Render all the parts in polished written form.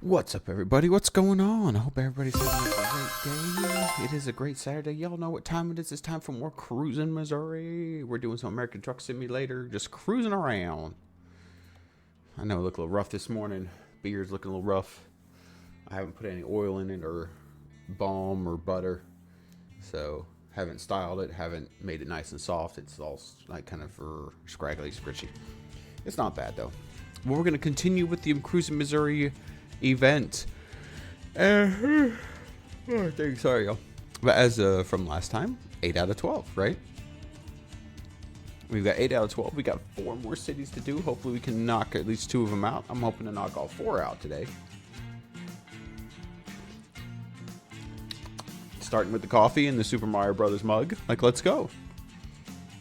What's up, everybody? What's going on? I hope everybody's having a great day. It is a great Saturday. Y'all know what time it is. It's time for more Cruising Missouri. We're doing some American Truck Simulator, just cruising around. I know it looked a little rough this morning. Beer's looking a little rough. I haven't put any oil in it or balm or butter, so haven't styled it, haven't made it nice and soft. It's all like kind of scraggly, scritchy. It's not bad though. Well, we're going to continue with the Cruising Missouri event. Oh, sorry, y'all. But as from last time, 8 out of 12, right? We've got 8 out of 12. We got 4 more cities to do. Hopefully we can knock at least 2 of them out. I'm hoping to knock all 4 out today. Starting with the coffee and the Super Mario Brothers mug. Like, let's go.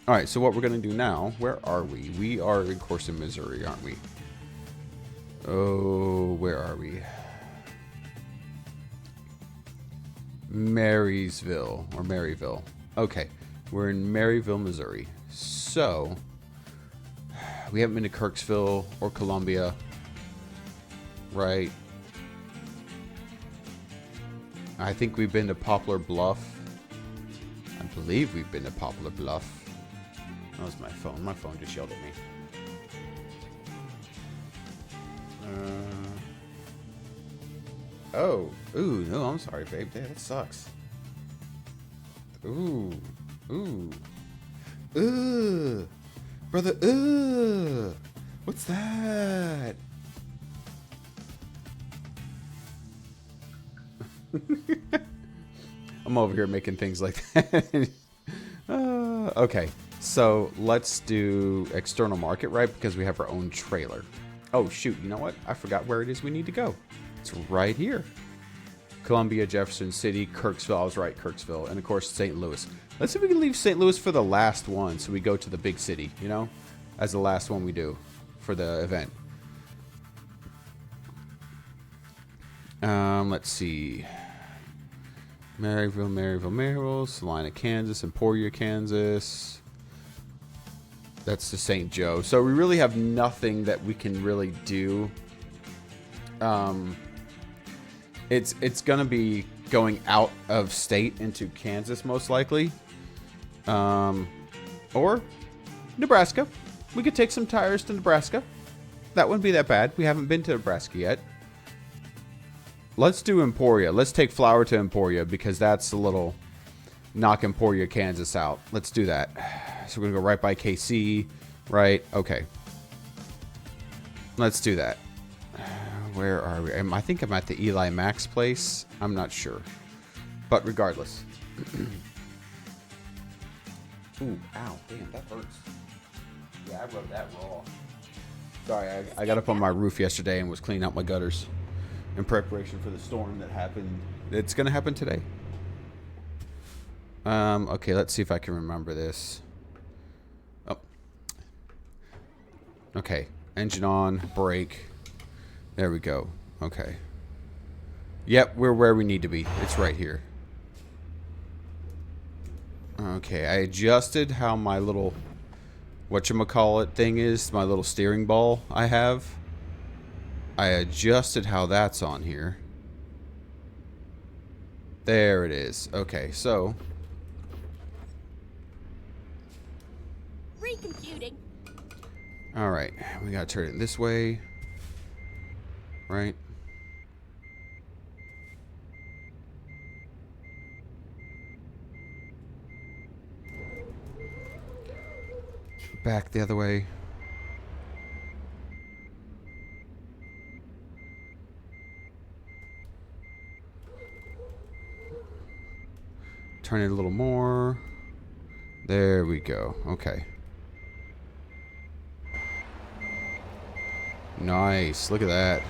All right, so what we're going to do now, where are we? We are in Cruising Missouri, aren't we? Oh, where are we? Marysville or Maryville. Okay, we're in Maryville, Missouri. So, we haven't been to Kirksville or Columbia, right? I think we've been to Poplar Bluff. I believe we've been to Poplar Bluff. That was my phone. My phone just yelled at me. Oh, ooh, no, I'm sorry, babe. Damn, that sucks. Ooh, brother, what's that? I'm over here making things like that. Okay, so let's do external market, right? Because we have our own trailer. Oh, shoot, you know what? I forgot where it is we need to go. It's right here. Columbia, Jefferson City, Kirksville. I was right, Kirksville. And, of course, St. Louis. Let's see if we can leave St. Louis for the last one so we go to the big city, you know, as the last one we do for the event. Let's see. Maryville, Salina, Kansas, Emporia, Kansas. That's the St. Joe. So we really have nothing that we can really do. It's gonna be going out of state into Kansas most likely, or Nebraska. We could take some tires to Nebraska. That wouldn't be that bad. We haven't been to Nebraska yet. Let's do Emporia. Let's take flour to Emporia because that's a little knock Emporia, Kansas out. Let's do that. So we're gonna go right by KC, right? Okay. Let's do that. Where are we? I think I'm at the Eli Max place. I'm not sure. But regardless. Ooh, ow, damn, that hurts. Yeah, I rubbed that raw. Sorry, I got up on my roof yesterday and was cleaning out my gutters in preparation for the storm that happened. It's going to happen today. Okay, let's see if I can remember this. Oh. Okay, engine on, brake. There we go. Okay. Yep, we're where we need to be. It's right here. Okay, I adjusted how my little whatchamacallit thing is, my little steering ball I have. I adjusted how that's on here. There it is. Okay, so recomputing. All right, we gotta turn it this way. Right. Back the other way. Turn it a little more. There we go. Okay. Nice. Look at that.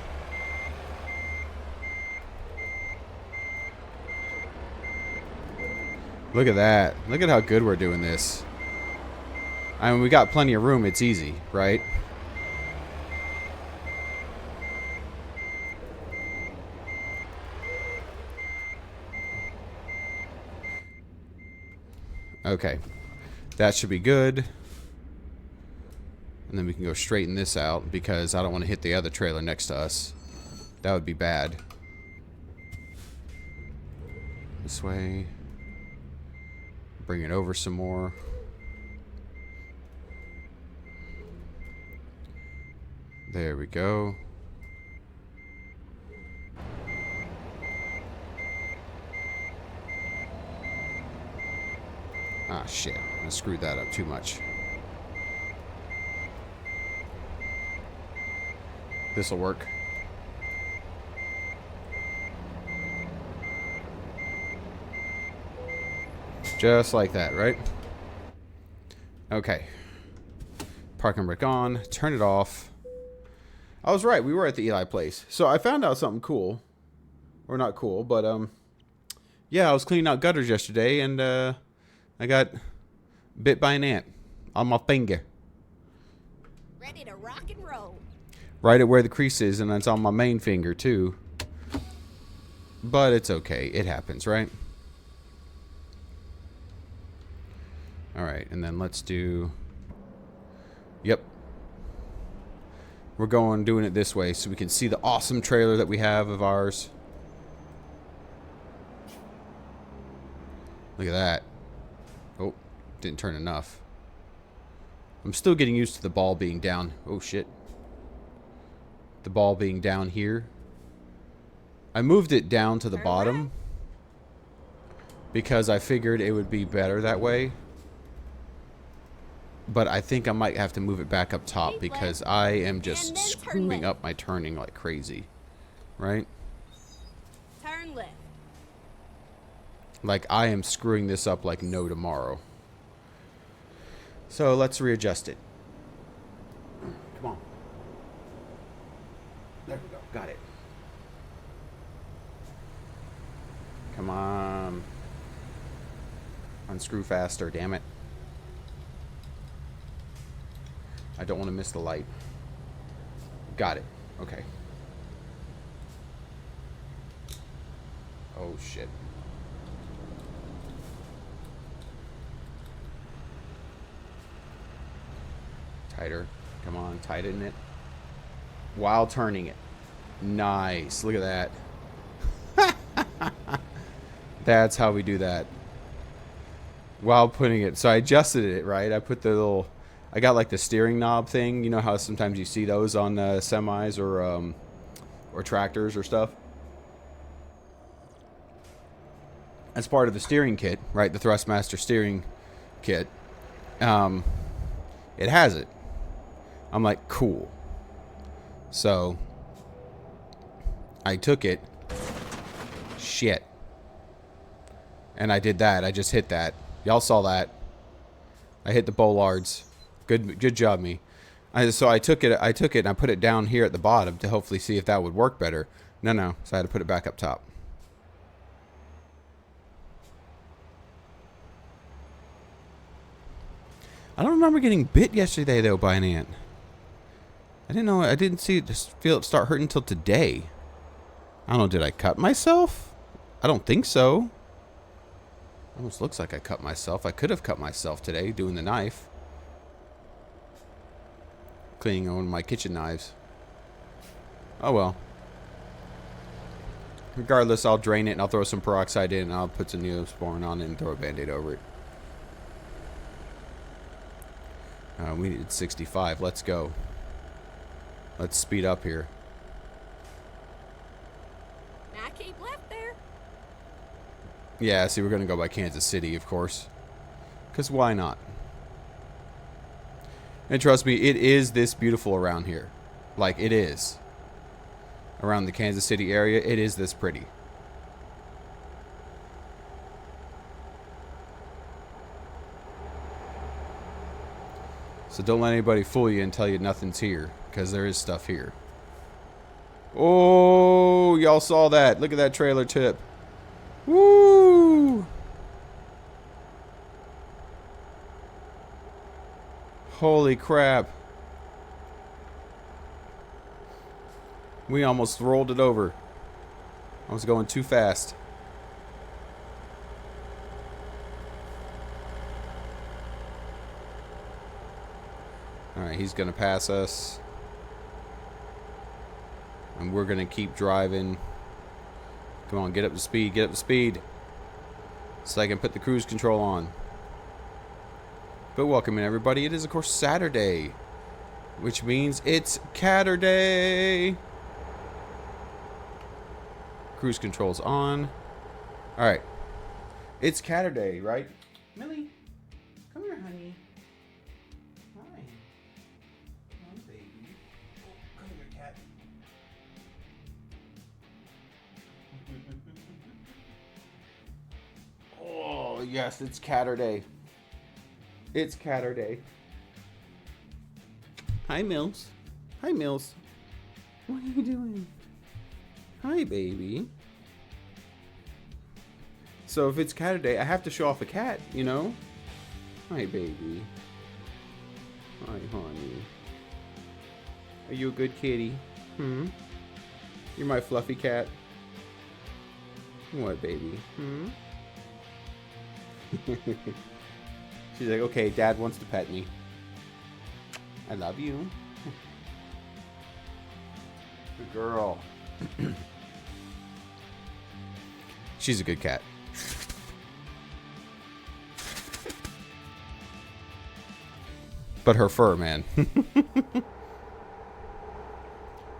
Look at that. Look at how good we're doing this. I mean, we got plenty of room. It's easy, right? Okay. That should be good. And then we can go straighten this out because I don't want to hit the other trailer next to us. That would be bad. This way. Bring it over some more. There we go. Ah, shit. I screwed that up too much. This'll work. Just like that, right? Okay. Parking brake on. Turn it off. I was right. We were at the Eli place. So I found out something cool. Or not cool, but, yeah, I was cleaning out gutters yesterday, and, I got bit by an ant on my finger. Ready to rock and roll. Right at where the crease is, and it's on my main finger, too. But it's okay. It happens, right? Alright, and then let's do... Yep. We're doing it this way so we can see the awesome trailer that we have of ours. Look at that. Oh, didn't turn enough. I'm still getting used to the ball being down. Oh, shit. The ball being down here. I moved it down to the bottom because I figured it would be better that way. But I think I might have to move it back up top because I am just screwing up my turning like crazy. Right? Turn left. Like I am screwing this up like no tomorrow. So let's readjust it. Come on. There we go. Got it. Come on. Unscrew faster, damn it. I don't want to miss the light. Got it. Okay. Oh, shit. Tighter. Come on, tighten it. While turning it. Nice. Look at that. That's how we do that. While putting it. So I adjusted it, right? I put the little... I got like the steering knob thing. You know how sometimes you see those on semis or tractors or stuff? As part of the steering kit, right? The Thrustmaster steering kit. It has it. I'm like, cool. So I took it. Shit. And I did that. I just hit that. Y'all saw that. I hit the bollards. Good job, me. So I took it and I put it down here at the bottom to hopefully see if that would work better. No. So I had to put it back up top. I don't remember getting bit yesterday though by an ant. I didn't know. I didn't feel it start hurting until today. I don't know. Did I cut myself? I don't think so. Almost looks like I cut myself. I could have cut myself today doing the knife. Cleaning on my kitchen knives. Oh well. Regardless, I'll drain it and I'll throw some peroxide in and I'll put some Neosporin on it and throw a band-aid over it. We needed 65. Let's go. Let's speed up here. Now keep left there. Yeah, see, we're going to go by Kansas City, of course. Because why not? And trust me, it is this beautiful around here. Like, it is. Around the Kansas City area, it is this pretty. So don't let anybody fool you and tell you nothing's here. Because there is stuff here. Oh, y'all saw that. Look at that trailer tip. Woo! Holy crap. We almost rolled it over. I was going too fast. Alright, he's going to pass us. And we're going to keep driving. Come on, get up to speed. Get up to speed. So I can put the cruise control on. But welcome in, everybody. It is, of course, Saturday. Which means it's Catterday. Cruise control's on. Alright. It's Catterday, right? Millie, come here, honey. Hi. Hi, baby. Oh, come here, cat. Oh, yes, it's Catterday. It's Catterday. Hi, Mills. Hi, Mills. What are you doing? Hi, baby. So if it's Catterday, I have to show off a cat, you know? Hi, baby. Hi, honey. Are you a good kitty? You're my fluffy cat. What, baby? She's like, okay, Dad wants to pet me. I love you. Good girl. She's a good cat. But her fur, man.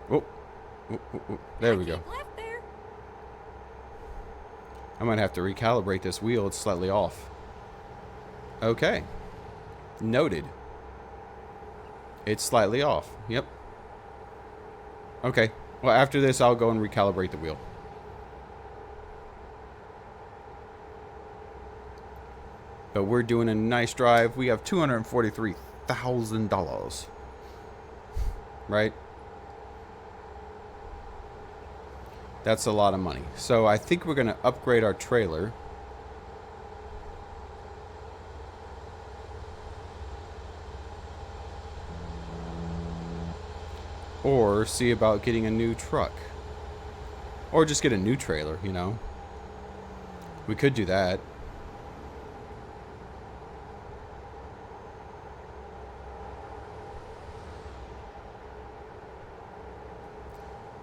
Oh. There we go. Left there. I might have to recalibrate this wheel. It's slightly off. Okay. Noted. It's slightly off. Yep. Okay. Well, after this, I'll go and recalibrate the wheel. But we're doing a nice drive. We have $243,000. Right? That's a lot of money. So I think we're going to upgrade our trailer. Or see about getting a new truck. Or just get a new trailer, you know. We could do that.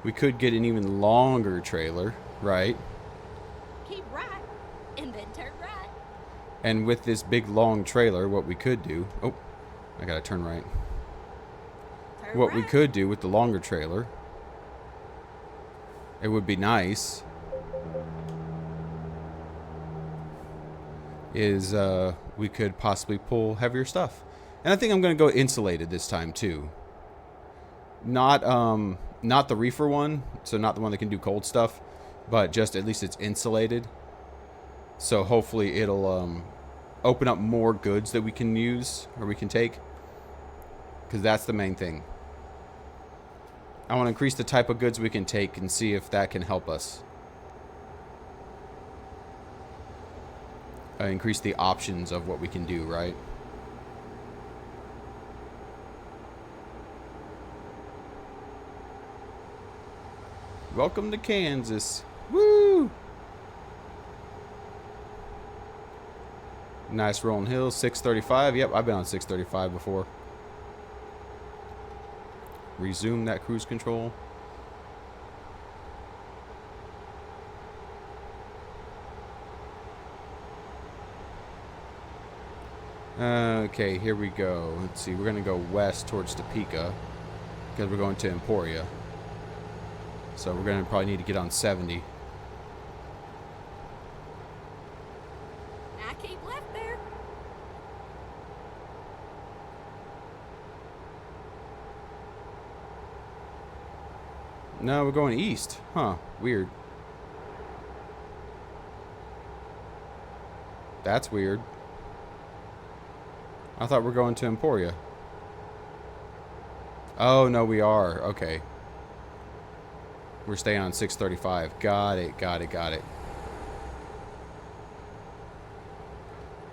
We could get an even longer trailer, right? Keep right, and then turn right. And with this big long trailer, what we could do... Oh, I gotta turn right. Turn What we right. could do with the longer trailer, it would be nice, is we could possibly pull heavier stuff. And I think I'm going to go insulated this time too. Not the reefer one, so not the one that can do cold stuff, but just at least it's insulated. So hopefully it'll open up more goods that we can use or we can take, because that's the main thing. I want to increase the type of goods we can take and see if that can help us. Increase the options of what we can do, right? Welcome to Kansas. Woo! Nice rolling hills, 635. Yep, I've been on 635 before. Resume that cruise control. Okay, here we go. Let's see, we're going to go west towards Topeka because we're going to Emporia. So we're going to probably need to get on 70. I keep left there. No, we're going east. Huh, weird. That's weird. I thought we were going to Emporia. Oh, no, we are. Okay. We're staying on 635. Got it, got it, got it.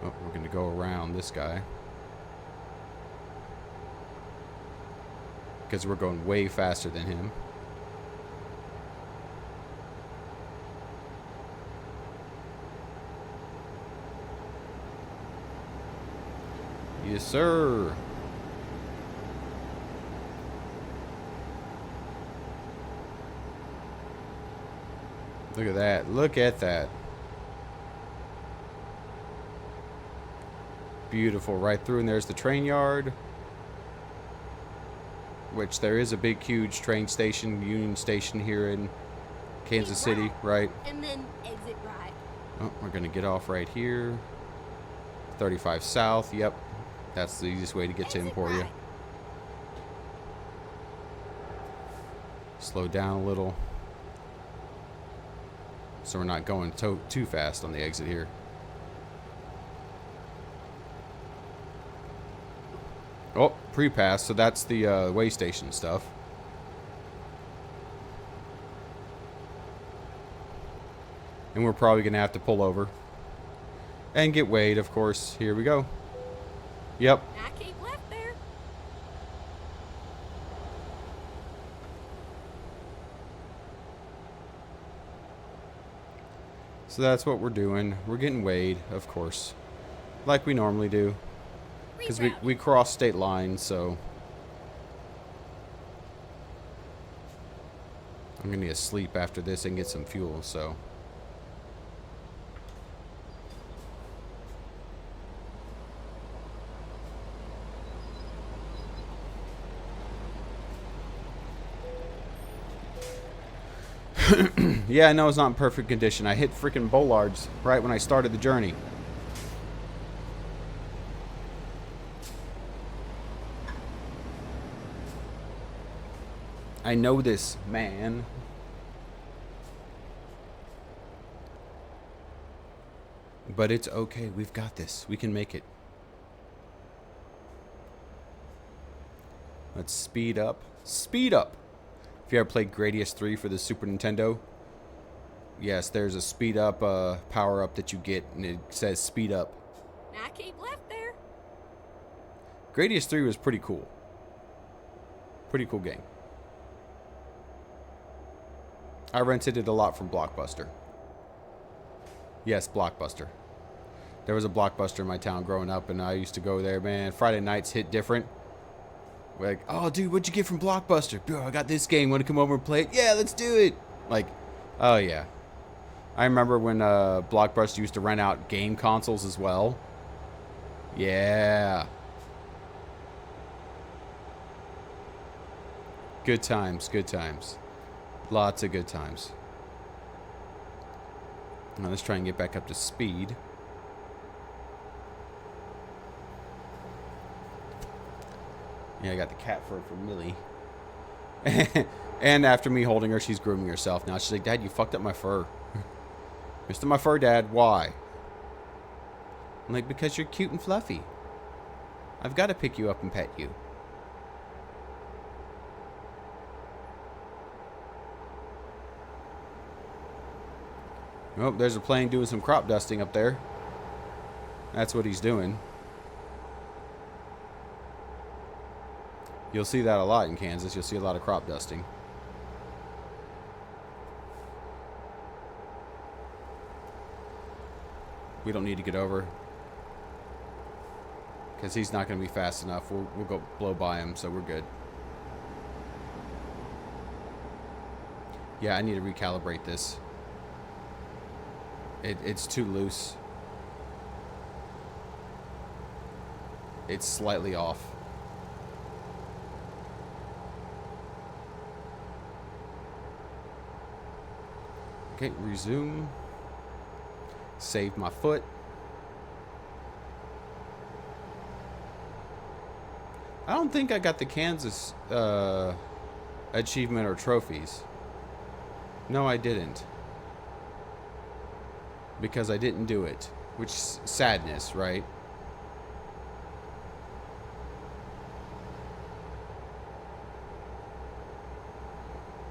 Oh, we're going to go around this guy. Because we're going way faster than him. Yes, sir. Look at that. Look at that. Beautiful. Right through, and there's the train yard. Which there is a big, huge train station, Union Station here in Kansas City, right? And then exit right. Oh, we're going to get off right here. 35 South. Yep. That's the easiest way to get to Exit Emporia. right. Slow down a little. So we're not going too fast on the exit here. Oh, pre-pass. So that's the way station stuff. And we're probably going to have to pull over. And get weighed, of course. Here we go. Yep. Now keep left there. So that's what we're doing. We're getting weighed, of course. Like we normally do. Because we cross state lines, so... I'm going to need to sleep after this and get some fuel, so... Yeah, I know it's not in perfect condition. I hit freaking bollards right when I started the journey. I know this, man. But it's okay. We've got this. We can make it. Let's speed up. Speed up! If you ever played Gradius 3 for the Super Nintendo, yes, there's a speed up power up that you get, and it says speed up. Now keep left there. Gradius 3 was pretty cool. Pretty cool game. I rented it a lot from Blockbuster. Yes, Blockbuster. There was a Blockbuster in my town growing up, and I used to go there, man. Friday nights hit different. We're like, oh, dude, what'd you get from Blockbuster? Bro, I got this game. Want to come over and play it? Yeah, let's do it. Like, oh, yeah. I remember when Blockbuster used to rent out game consoles as well. Yeah. Good times, good times. Lots of good times. Now let's try and get back up to speed. Yeah, I got the cat fur from Millie. And after me holding her, she's grooming herself now. She's like, Dad, you fucked up my fur. Mr. My fur, Dad, why? I'm like, because you're cute and fluffy. I've got to pick you up and pet you. Oh, there's a plane doing some crop dusting up there. That's what he's doing. You'll see that a lot in Kansas. You'll see a lot of crop dusting. We don't need to get over, because he's not going to be fast enough. We'll go blow by him, so we're good. Yeah, I need to recalibrate this. It's too loose. It's slightly off. Okay, resume. Save my foot. I don't think I got the Kansas achievement or trophies. No, I didn't. Because I didn't do it. Which is sadness, right?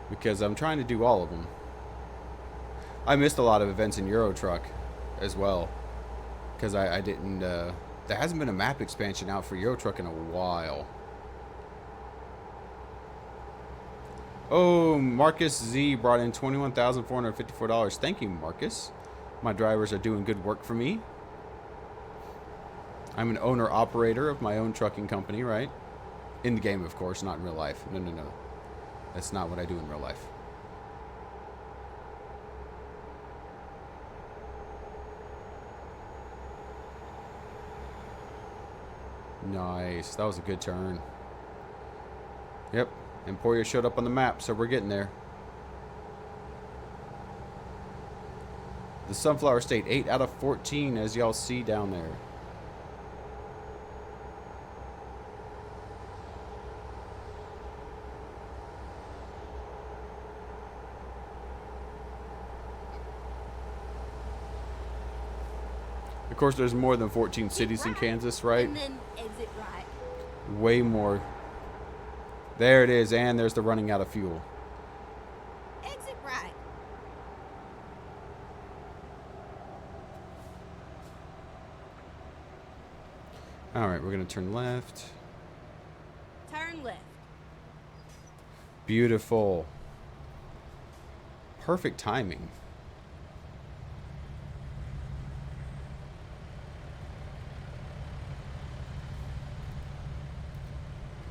Because I'm trying to do all of them. I missed a lot of events in Euro Truck as well. Because I didn't... there hasn't been a map expansion out for Euro Truck in a while. Oh, Marcus Z brought in $21,454. Thank you, Marcus. My drivers are doing good work for me. I'm an owner-operator of my own trucking company, right? In the game, of course, not in real life. No, no, no. That's not what I do in real life. Nice. That was a good turn. Yep. Emporia showed up on the map, so we're getting there. The Sunflower State, 8 out of 14, as y'all see down there. Of course, there's more than 14 cities in Kansas, right? And then exit right. Way more. There it is, and there's the running out of fuel. Exit right. Alright, we're going to turn left. Turn left. Beautiful. Perfect timing.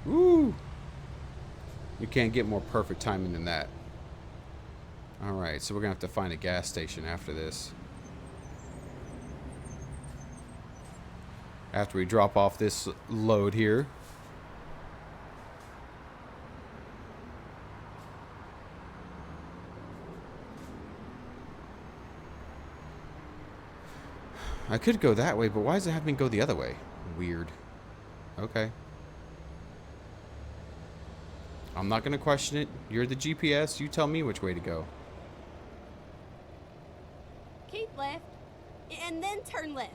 Woo! You can't get more perfect timing than that. Alright, so we're going to have to find a gas station after this. After we drop off this load here. I could go that way, but why does it have me go the other way? Weird. Okay. I'm not going to question it. You're the GPS. You tell me which way to go. Keep left. And then turn left.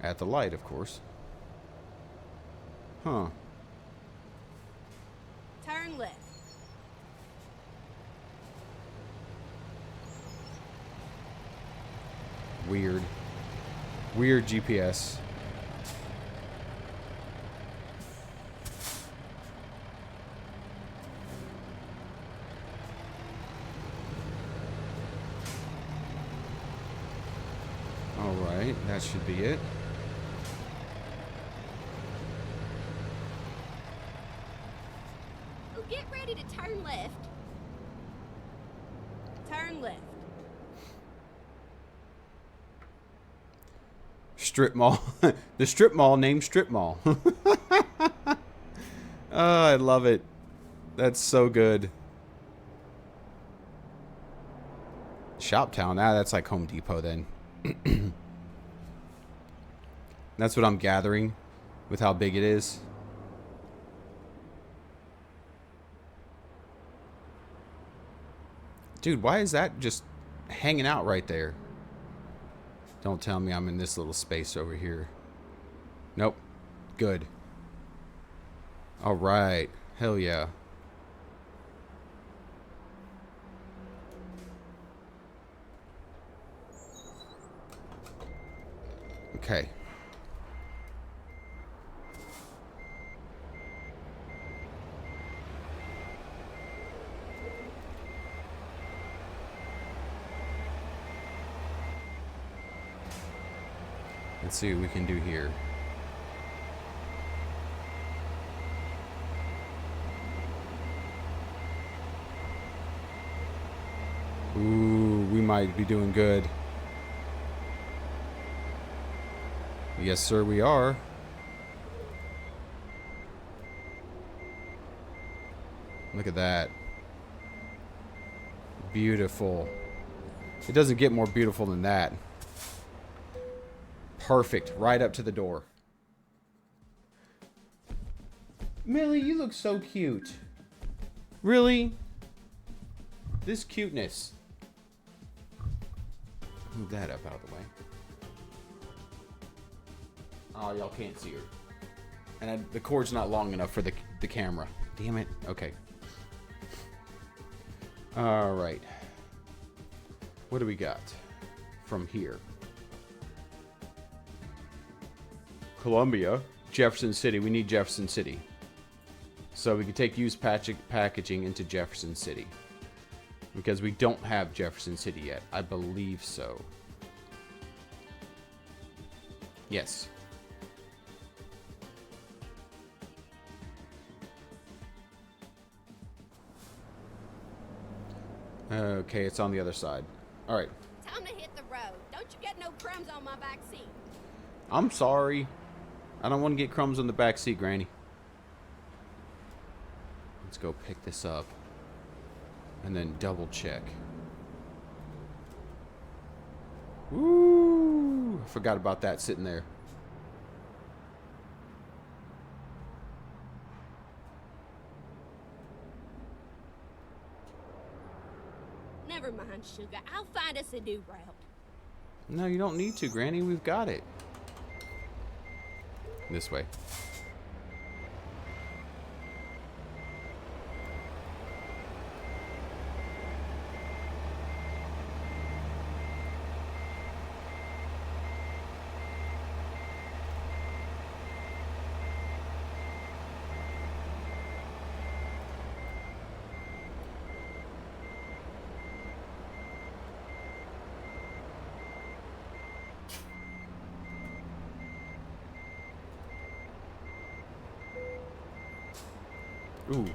At the light, of course. Huh. Turn left. Weird. Weird GPS. Alright, that should be it. Oh, get ready to turn left. Turn left. Strip mall. The strip mall named Strip Mall. Oh, I love it. That's so good. Shoptown. Ah, that's like Home Depot then. That's what I'm gathering with how big it is. Dude, why is that just hanging out right there? Don't tell me I'm in this little space over here. Nope. Good. Alright. Hell yeah. Okay. Let's see what we can do here. Ooh, we might be doing good. Yes, sir, we are. Look at that. Beautiful. It doesn't get more beautiful than that. Perfect. Right up to the door. Millie, you look so cute. Really? This cuteness. Move that up out of the way. Oh, y'all can't see her. And the cord's not long enough for the camera. Damn it. Okay. Alright. What do we got from here? Columbia. Jefferson City. We need Jefferson City. So we can take used packaging into Jefferson City. Because we don't have Jefferson City yet. I believe so. Yes. Okay, it's on the other side. Alright. Time to hit the road. Don't you get no crumbs on my back seat. I'm sorry. I don't want to get crumbs on the back seat, Granny. Let's go pick this up. And then double check. Woo! I forgot about that sitting there. Never mind, sugar. I'll find us a new route. No, you don't need to, Granny. We've got it. This way. Ooh.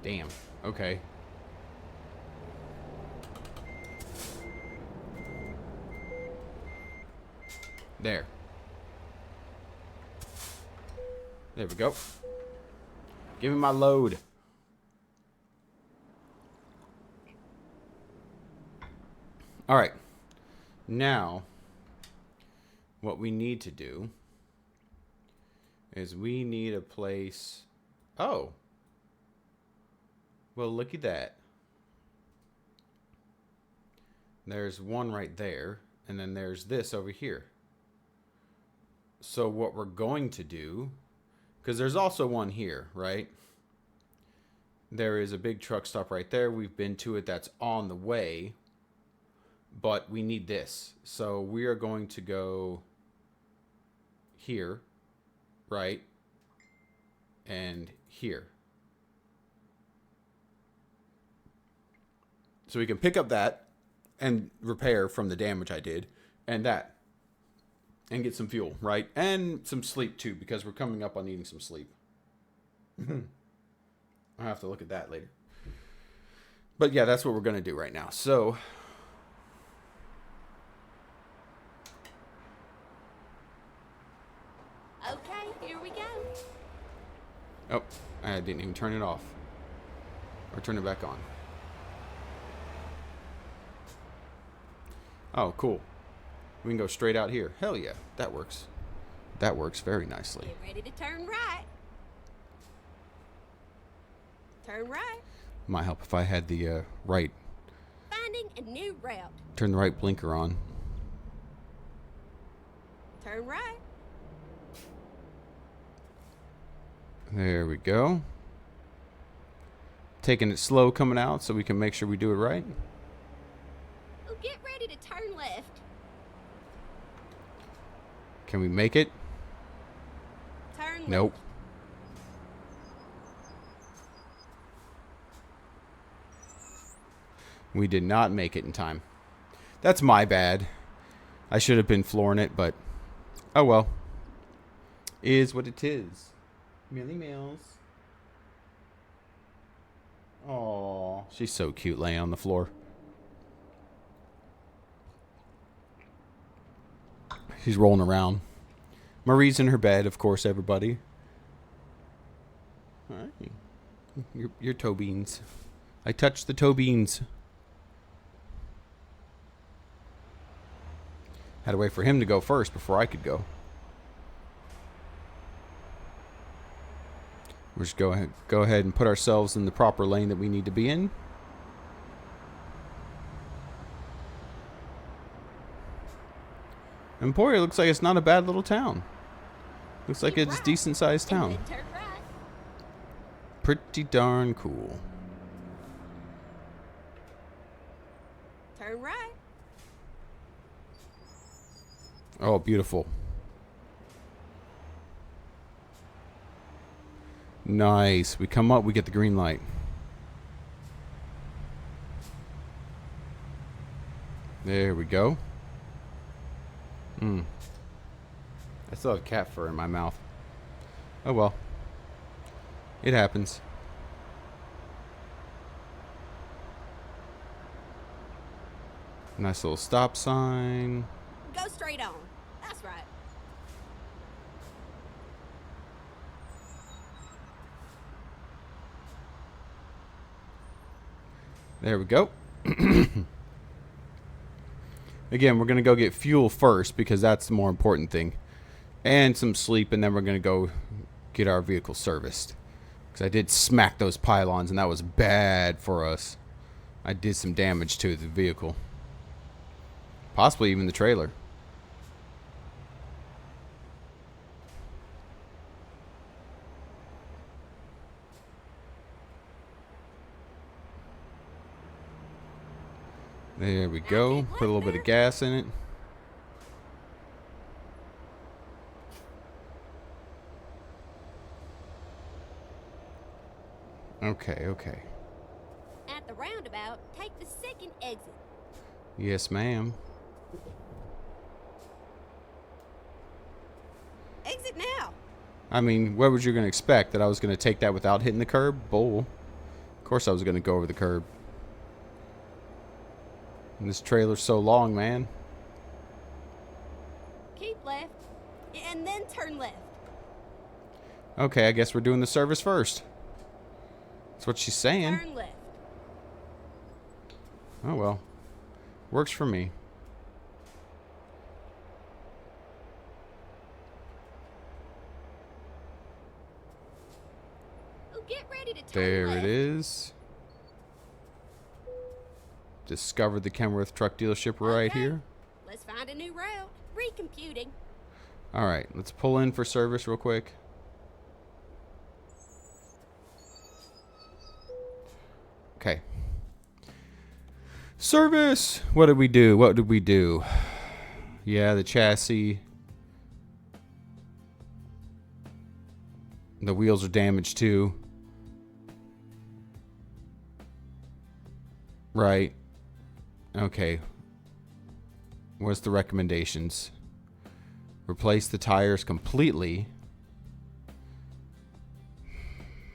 Damn. Okay. There. There we go. Give me my load. All right. Now, what we need to do is we need a place. Oh. Well, look at that. There's one right there, and then there's this over here. So what we're going to do, because there's also one here, right? There is a big truck stop right there. We've been to it. That's on the way. But we need this. So we are going to go here. Right, and here. So we can pick up that and repair from the damage I did, and that, and get some fuel, right? And some sleep too, because we're coming up on needing some sleep. I'll have to look at that later. But yeah, that's what we're going to do right now. So Okay, here we go. oh, I didn't even turn it off. Or turn it back on. Oh, cool. We can go straight out here. Hell yeah, that works. That works very nicely. Get ready to turn right. Turn right. Might help if I had the right, Finding a new route. turn the right blinker on. Turn right. There we go. Taking it slow coming out so we can make sure we do it right. Oh, get ready to turn left. Can we make it? Turn Nope. left. We did not make it in time. That's my bad. I should have been flooring it, but oh well. Is what it is. Millie Mills. Aww. She's so cute laying on the floor. She's rolling around. Marie's in her bed, of course, everybody. Hi. Your toe beans. I touched the toe beans. Had to wait for him to go first before I could go. We'll just go ahead and put ourselves in the proper lane that we need to be in. Emporia looks like it's not a bad little town. Looks like Keep it's a right, decent sized and town. then turn right. Pretty darn cool. Turn right. Oh, beautiful. Nice. We come up, we get the green light. There we go. I still have cat fur in my mouth. Oh well. It happens. Nice little stop sign. Go straight on. That's right. There we go. Again, we're going to go get fuel first because that's the more important thing. And some sleep, and then we're going to go get our vehicle serviced. Because I did smack those pylons, and that was bad for us. I did some damage to the vehicle. Possibly even the trailer. There we go. Put a little bit of gas in it. Okay, okay. At the roundabout, take the second exit. Yes, ma'am. Exit now. I mean, what was you going to expect? That I was going to take that without hitting the curb? Bull. Of course I was going to go over the curb. And this trailer's so long, man. Keep left, and then turn left. Okay, I guess we're doing the service first. That's what she's saying. Turn left. Oh, well. Works for me. Oh, get ready to turn There left. it is. Discovered the Kenworth truck dealership right Okay. here. Let's find a new route. Recomputing. All right, let's pull in for service real quick. Okay. Service! What did we do? What did we do? Yeah, the chassis. The wheels are damaged too. Right. Okay. What's the recommendations? Replace the tires completely.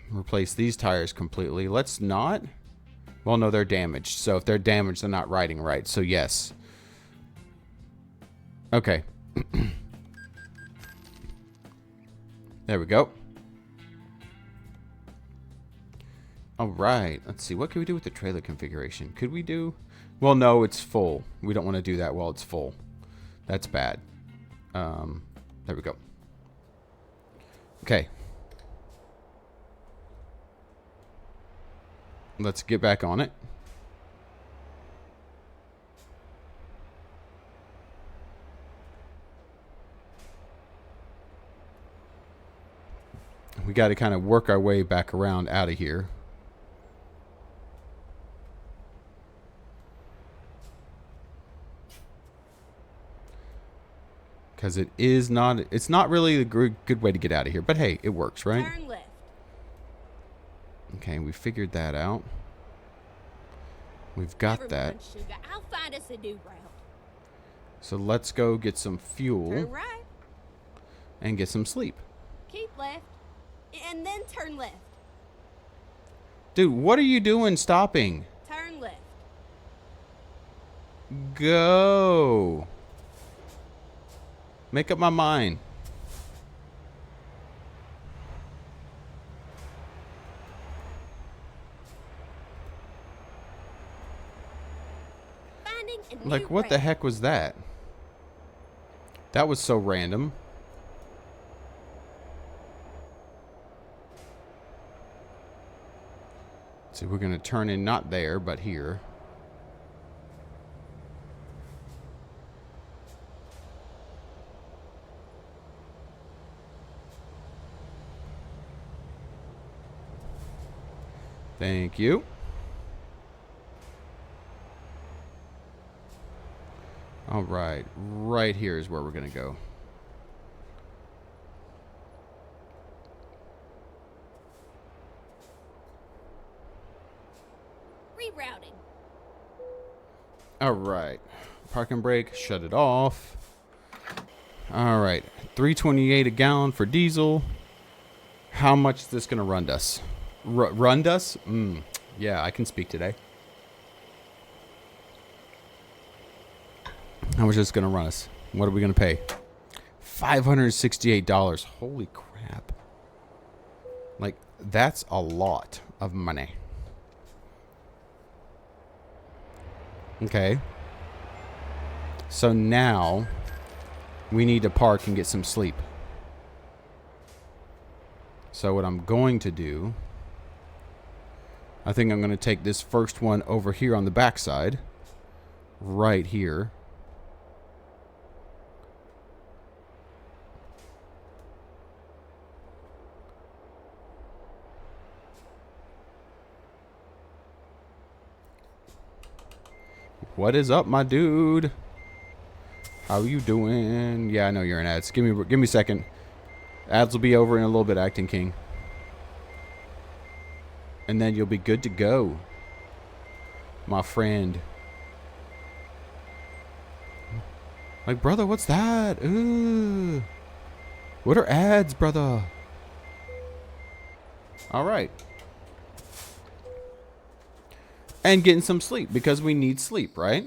Replace these tires completely. Let's not. Well, no, they're damaged. So if they're damaged, they're not riding right. So yes. Okay. There we go. All right. Let's see. What can we do with the trailer configuration? Could we do... Well, no, it's full. We don't want to do that while it's full. That's bad. There we go. Okay. Let's get back on it. We got to kind of work our way back around out of here. Because it's not really a good way to get out of here. But hey, it works, right? Turn left. Okay, we figured that out. We've got Never that. mind, sugar. I'll find us a new route. So let's go get some fuel Turn right. and get some sleep. Keep left, and then turn left. Dude, what are you doing stopping? Turn left. Go. Make up my mind. Finding a new Like, what the route. heck was that? That was so random. So we're going to turn in not there, but here. Thank you. All right. Right here is where we're going to go. Rerouting. All right. Parking brake. Shut it off. All right. $3.28 a gallon for diesel. How much is this going to run us? Run us? Yeah, I can speak today. How much is this going to run us? What are we going to pay? $568. Holy crap. Like, that's a lot of money. Okay. So now we need to park and get some sleep. So what I'm going to do, I think I'm going to take this first one over here on the backside. Right here. What is up, my dude? How you doing? Yeah, I know you're in ads. Give me a second. Ads will be over in a little bit, Acting King. And then you'll be good to go, my friend. Like, brother, what's that? Ooh. What are ads, brother? All right. And getting some sleep, because we need sleep, right?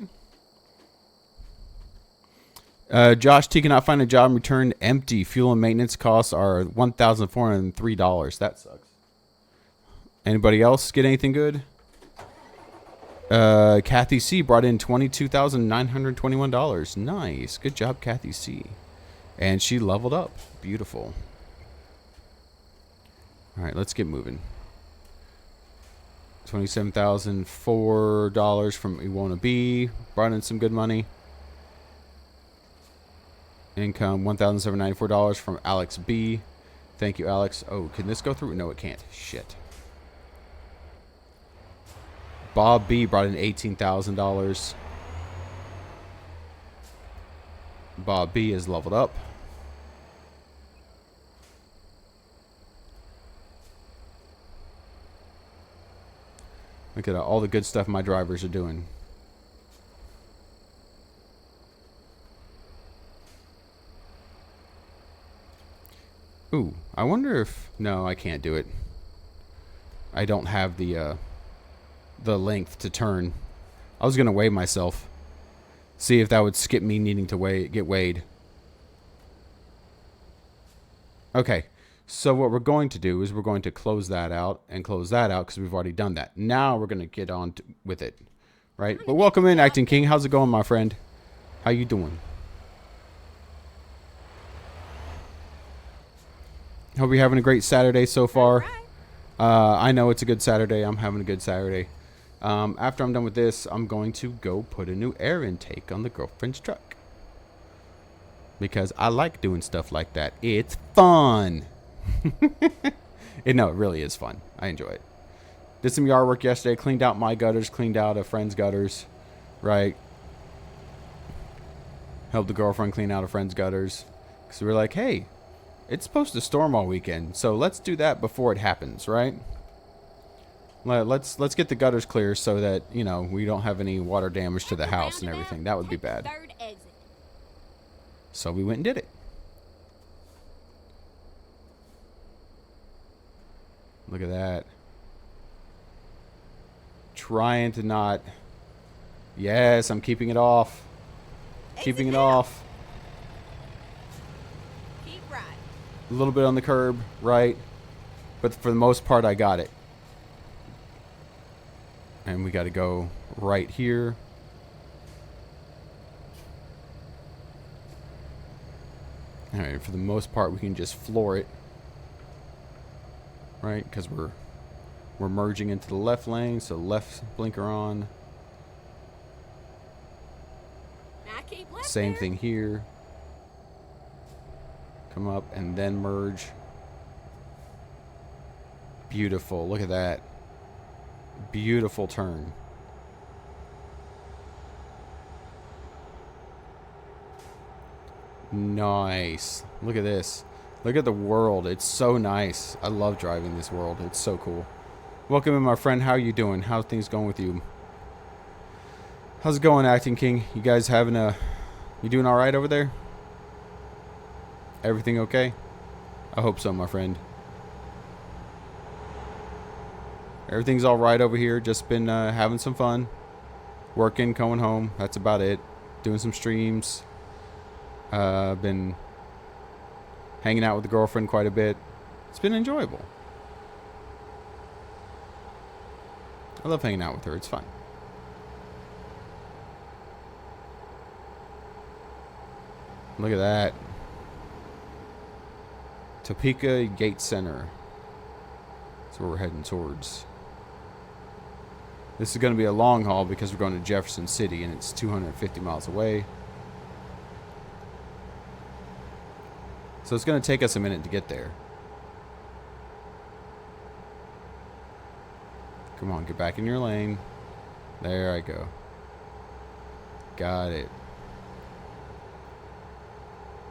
Josh T cannot find a job and returned empty. Fuel and maintenance costs are $1,403. That sucks. Anybody else get anything good? Kathy C brought in $22,921. Nice. Good job, Kathy C. And she leveled up. Beautiful. All right, let's get moving. $27,004 from Iwona B. Brought in some good money. Income $1,794 from Alex B. Thank you, Alex. Oh, can this go through? No, it can't. Shit. Bob B brought in $18,000. Bob B is leveled up. Look at all the good stuff my drivers are doing. Ooh, I wonder if... No, I can't do it. I don't have the length to turn. I was going to weigh myself. See if that would skip me needing to get weighed. Okay, so what we're going to do is we're going to close that out and close that out because we've already done that. Now we're going to get on with it, right? But welcome in, Acting King. How's it going, my friend? How you doing? Hope you're having a great Saturday so far. I know it's a good Saturday. I'm having a good Saturday. After I'm done with this, I'm going to go put a new air intake on the girlfriend's truck. Because I like doing stuff like that. It's fun. No, it really is fun. I enjoy it. Did some yard work yesterday. Cleaned out my gutters. Cleaned out a friend's gutters. Right. Helped the girlfriend clean out a friend's gutters. Because we were like, hey, it's supposed to storm all weekend. So let's do that before it happens, right? Let's get the gutters clear so that, you know, we don't have any water damage to the house and everything. That would be bad. So we went and did it. Look at that. Trying to not... Yes, I'm keeping it off. Keeping it off. Keep right. A little bit on the curb, right? But for the most part, I got it. And we got to go right here. Alright, for the most part, we can just floor it. Right? Because we're merging into the left lane, so left blinker on. Now keep left Same there. thing here. Come up and then merge. Beautiful. Look at that. Beautiful turn. Nice. Look at this. Look at the world. It's so nice. I love driving this world. It's so cool. Welcome in, my friend. How are you doing? How's things going with you? How's it going, Acting King? You guys having a... You doing all right over there? Everything okay? I hope so, my friend. Everything's all right over here. Just been having some fun. Working, going home. That's about it. Doing some streams. Been hanging out with the girlfriend quite a bit. It's been enjoyable. I love hanging out with her. It's fun. Look at that. Topeka Gate Center. That's where we're heading towards. This is going to be a long haul because we're going to Jefferson City and it's 250 miles away. So it's going to take us a minute to get there. Come on, get back in your lane. There I go. Got it.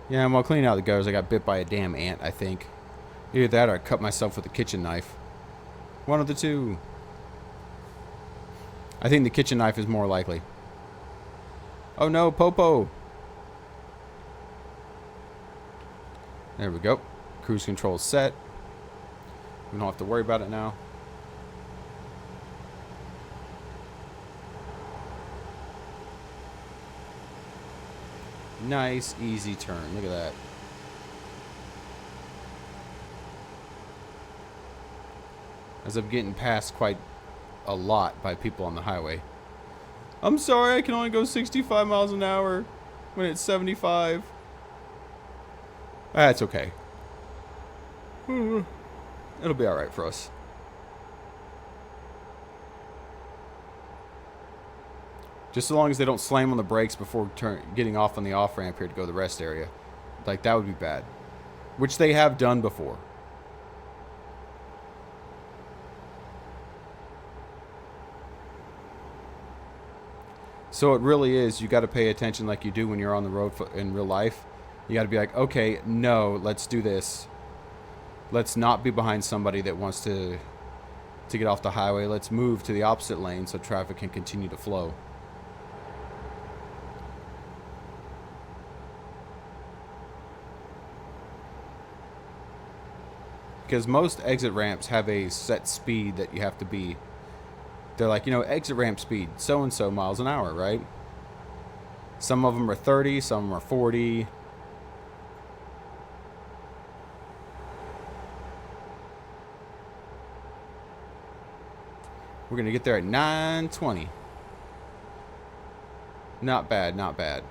Yeah, and while cleaning out the gutters, I got bit by a damn ant, I think. Either that or I cut myself with a kitchen knife. One of the two. I think the kitchen knife is more likely. Oh no, Popo! There we go. Cruise control set. We don't have to worry about it now. Nice, easy turn. Look at that. As I'm getting passed quite a lot by people on the highway. I'm sorry, I can only go 65 miles an hour when it's 75. That's okay. It'll be alright for us. Just as long as they don't slam on the brakes before getting off on the off-ramp here to go to the rest area. Like, that would be bad. Which they have done before. So it really is, you got to pay attention like you do when you're on the road in real life. You got to be like, okay, no, let's do this. Let's not be behind somebody that wants to get off the highway. Let's move to the opposite lane so traffic can continue to flow. Because most exit ramps have a set speed that you have to be. They're like, you know, exit ramp speed, so-and-so miles an hour, right? Some of them are 30, some of them are 40. We're going to get there at 9:20. Not bad, not bad.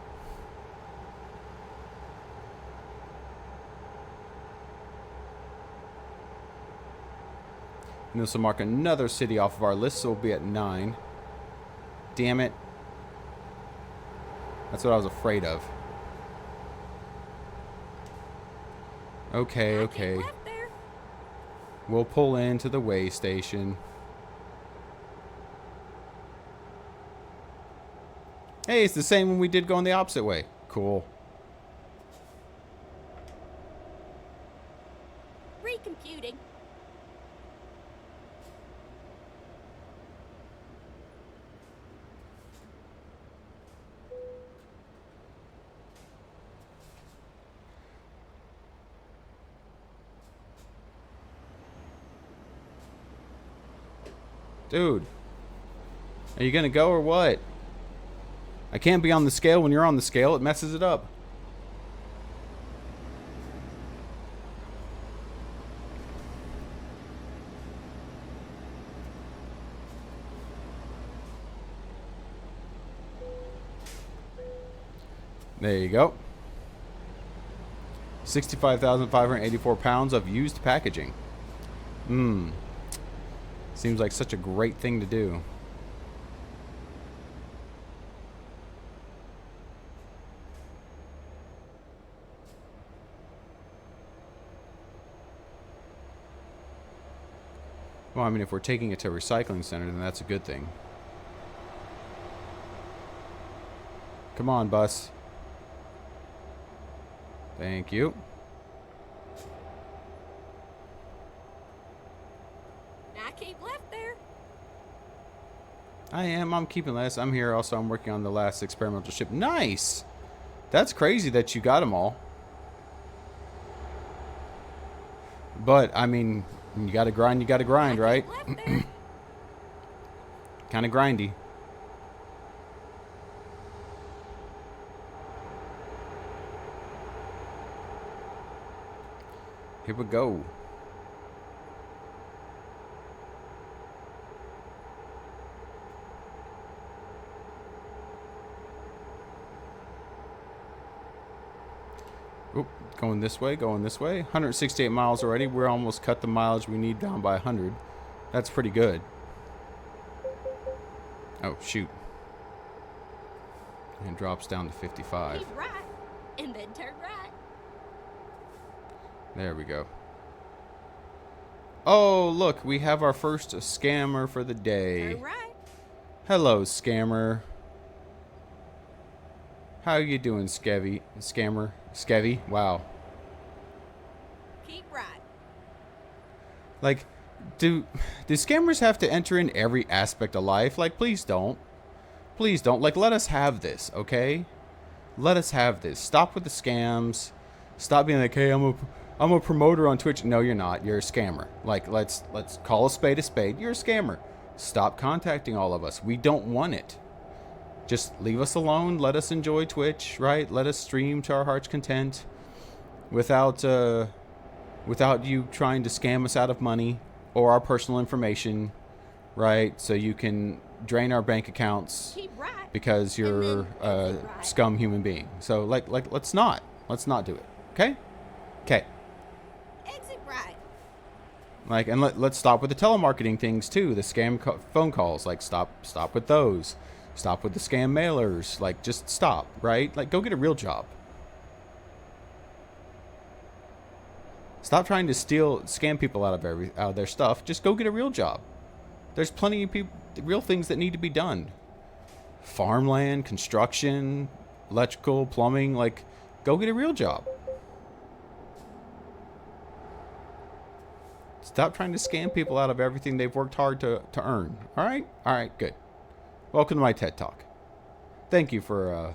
And this will mark another city off of our list, so we'll be at 9. Damn it. That's what I was afraid of. Okay, okay. We'll pull into the way station. Hey, it's the same when we did going the opposite way. Cool. Recomputing. Dude. Are you gonna go or what? I can't be on the scale when you're on the scale. It messes it up. There you go. 65,584 pounds of used packaging. Seems like such a great thing to do. Well, I mean, if we're taking it to a recycling center, then that's a good thing. Come on, bus. Thank you. I keep left there. I'm keeping less. I'm here also. I'm working on the last experimental ship. Nice! That's crazy that you got them all. But, I mean, you gotta grind, right? Kind of grindy. Here we go. Oop, going this way, going this way. 168 miles already. We're almost cut the mileage we need down by 100. That's pretty good. Oh, shoot. And drops down to 55. Keep right, and then turn right. There we go. Oh, look, we have our first scammer for the day. Turn right. Hello, scammer. How you doing, Skevy? Scammer? Skevy? Wow. Keep right. Like, do scammers have to enter in every aspect of life? Like, please don't. Please don't. Like, let us have this, okay? Let us have this. Stop with the scams. Stop being like, hey, I'm a promoter on Twitch. No, you're not. You're a scammer. Like, let's call a spade a spade. You're a scammer. Stop contacting all of us. We don't want it. Just leave us alone. Let us enjoy Twitch, right? Let us stream to our heart's content without you trying to scam us out of money or our personal information, right? So you can drain our bank accounts Keep right. because you're a scum human being. So like let's not do it. Okay? Okay. Exit right. Like, and let's stop with the telemarketing things too. The scam phone calls. Like, stop with those. Stop with the scam mailers. Like, just stop, right? Like, go get a real job. Stop trying to scam people out of their stuff. Just go get a real job. There's plenty of real things that need to be done. Farmland, construction, electrical, plumbing. Like, go get a real job. Stop trying to scam people out of everything they've worked hard to earn. All right? All right, good. Welcome to my TED Talk. Thank you for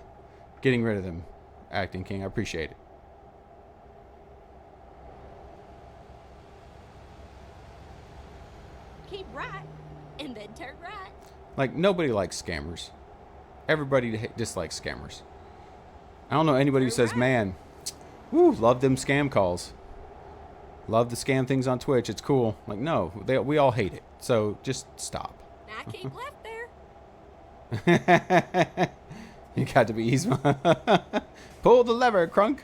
getting rid of them, Acting King. I appreciate it. Keep right, and then turn right. Like, nobody likes scammers. Everybody dislikes scammers. I don't know anybody who says, man, woo, love them scam calls. Love the scam things on Twitch. It's cool. Like, no, we all hate it. So just stop. Now keep left there. You got to be easy. Pull the lever, Crunk.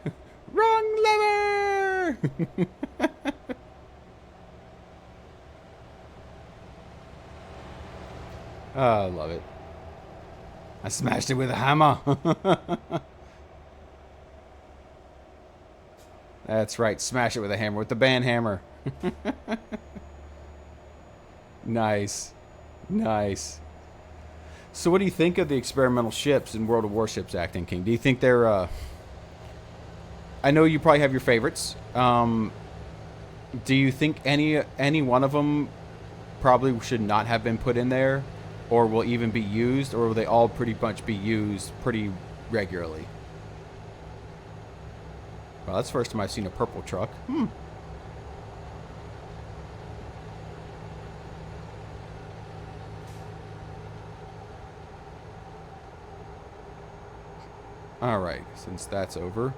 Wrong lever. Oh, I love it. I smashed it with a hammer. That's right. Smash it with a hammer. With the band hammer. Nice. Nice. So what do you think of the experimental ships in World of Warships, Acting King? Do you think they're... I know you probably have your favorites. Do you think any one of them probably should not have been put in there? Or will even be used? Or will they all pretty much be used pretty regularly? Well, that's the first time I've seen a purple truck. Alright, since that's over.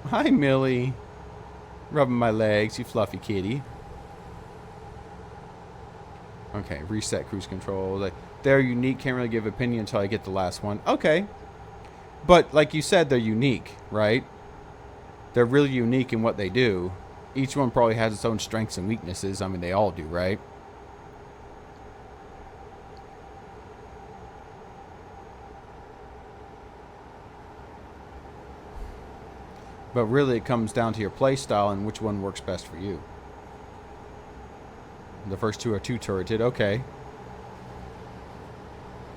Hi, Millie. Rubbing my legs, you fluffy kitty. Okay, reset cruise control. Like, they're unique, can't really give opinion until I get the last one. Okay. But, like you said, they're unique, right? They're really unique in what they do. Each one probably has its own strengths and weaknesses. I mean, they all do, right? But really, it comes down to your play style and which one works best for you. The first two are two-turreted. Okay.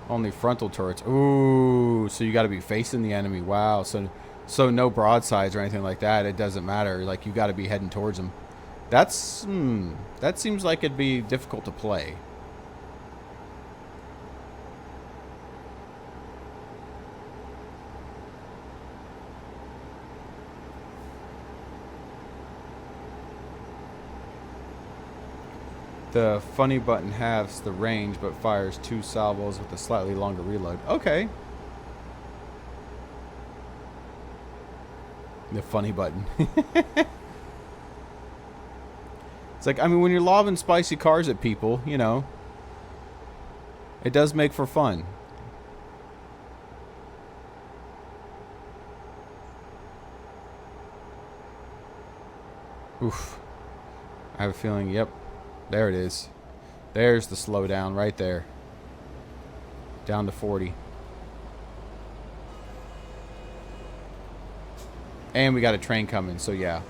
Only frontal turrets. Ooh, so you got to be facing the enemy. Wow. So no broadsides or anything like that. It doesn't matter. Like, you got to be heading towards them. That seems like it'd be difficult to play. The funny button halves the range but fires 2 salvos with a slightly longer reload. Okay. The funny button. It's like, I mean, when you're lobbing spicy cars at people, you know, it does make for fun. Oof. I have a feeling, yep. There it is. There's the slowdown right there. Down to 40. And we got a train coming, so yeah.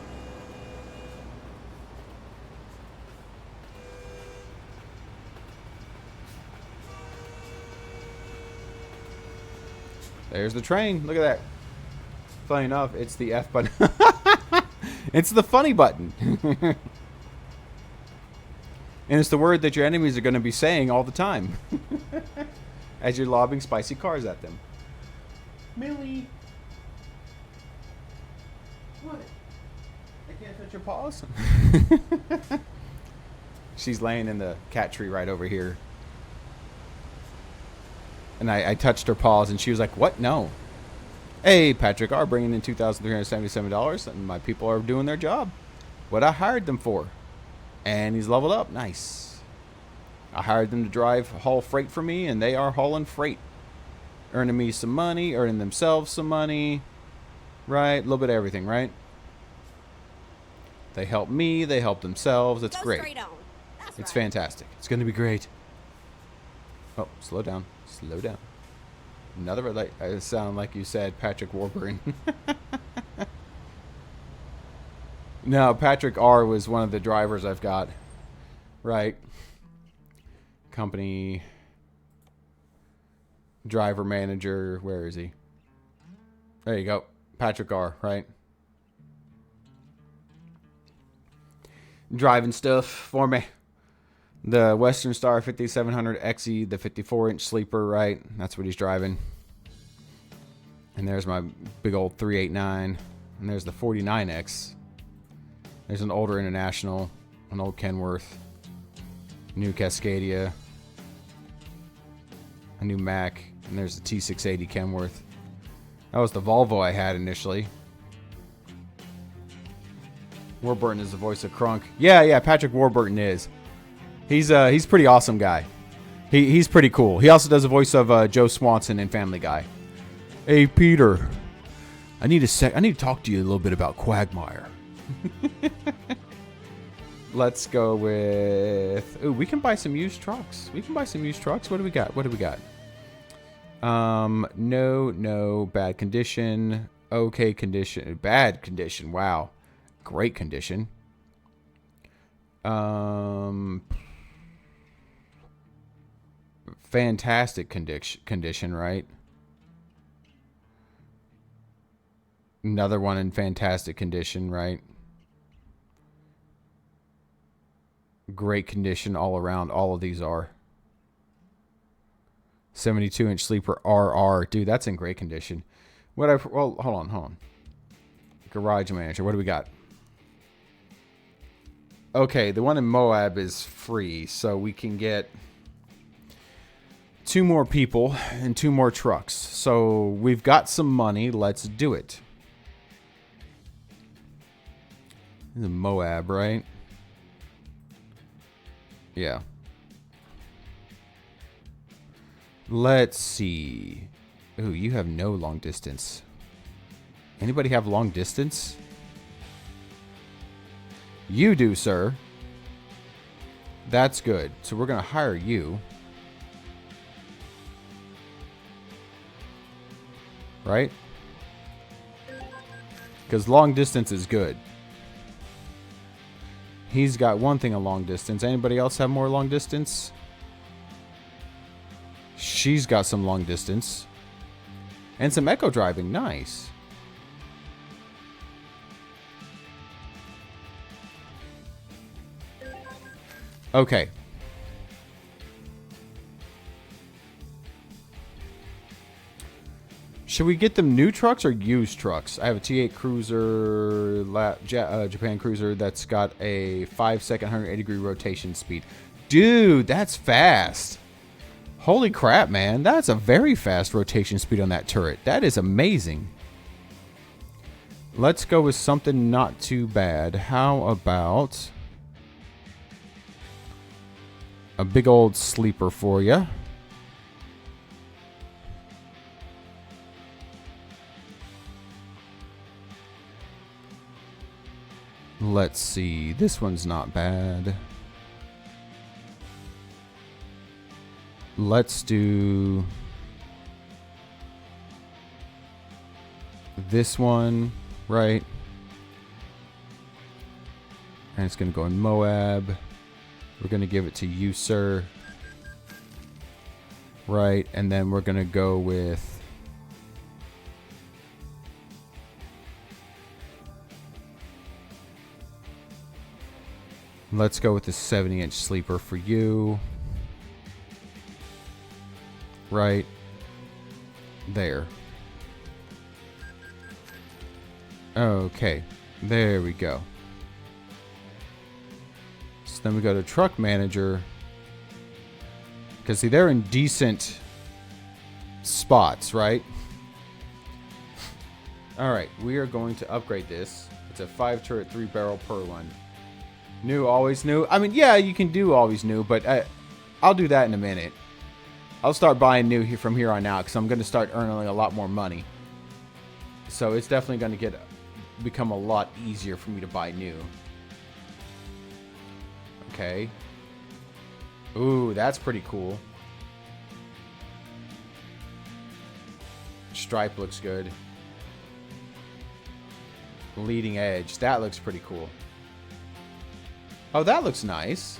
There's the train. Look at that. Funny enough, it's the F button. It's the funny button. And it's the word that your enemies are going to be saying all the time. As you're lobbing spicy cars at them. Millie. What? I can't touch your paws. She's laying in the cat tree right over here. And I touched her paws and she was like, what? No. Hey, Patrick R. bringing in $2,377 and my people are doing their job. What I hired them for. And he's leveled up. Nice. I hired them to haul freight for me, and they are hauling freight. Earning me some money, earning themselves some money. Right? A little bit of everything, right? They help me, they help themselves. It's great. Straight on. That's It's right. fantastic. It's going to be great. Oh, slow down. Slow down. Another red light. It sounded like you said Patrick Warburton. No, Patrick R. was one of the drivers I've got. Right. Company. Driver manager. Where is he? There you go. Patrick R. Right. Driving stuff for me. The Western Star 5700 XE, the 54-inch sleeper, right? That's what he's driving. And there's my big old 389. And there's the 49X. There's an older International, an old Kenworth, new Cascadia, a new Mack, and there's the T680 Kenworth. That was the Volvo I had initially. Warburton is the voice of Crunk. Yeah, Patrick Warburton is. He's pretty awesome guy. He's pretty cool. He also does the voice of Joe Swanson in Family Guy. Hey Peter, I need to talk to you a little bit about Quagmire. Let's go with... Ooh, we can buy some used trucks. What do we got? No, bad condition. Okay condition. Bad condition. Wow. Great condition. Fantastic condition, right? Another one in fantastic condition, right? Great condition all around. All of these are. 72-inch sleeper RR. Dude, that's in great condition. Well, hold on. Garage manager. What do we got? Okay, the one in Moab is free, so we can get 2 more people and 2 more trucks. So we've got some money. Let's do it. This is Moab, right? Yeah. Let's see. Ooh, you have no long distance. Anybody have long distance? You do, sir. That's good. So we're going to hire you. Right? Because long distance is good. He's got one thing a long distance. Anybody else have more long distance? She's got some long distance. And some eco driving. Nice. Okay. Should we get them new trucks or used trucks? I have a T8 Cruiser, Japan Cruiser that's got a 5-second 180-degree rotation speed. Dude, that's fast. Holy crap, man. That's a very fast rotation speed on that turret. That is amazing. Let's go with something not too bad. How about a big old sleeper for you? Let's see. This one's not bad. Let's do this one, right? And it's going to go in Moab. We're going to give it to you, sir. Right, and then we're going to go with... Let's go with the 70-inch sleeper for you. Right there. Okay, there we go. So then we go to truck manager. Because see, they're in decent spots, right? Alright, we are going to upgrade this. It's a 5-turret, 3-barrel per one. New, always new. I mean, yeah, you can do always new, but I'll do that in a minute. I'll start buying new from here on out because I'm going to start earning a lot more money. So it's definitely going to become a lot easier for me to buy new. Okay. Ooh, that's pretty cool. Stripe looks good. Leading edge. That looks pretty cool. Oh, that looks nice.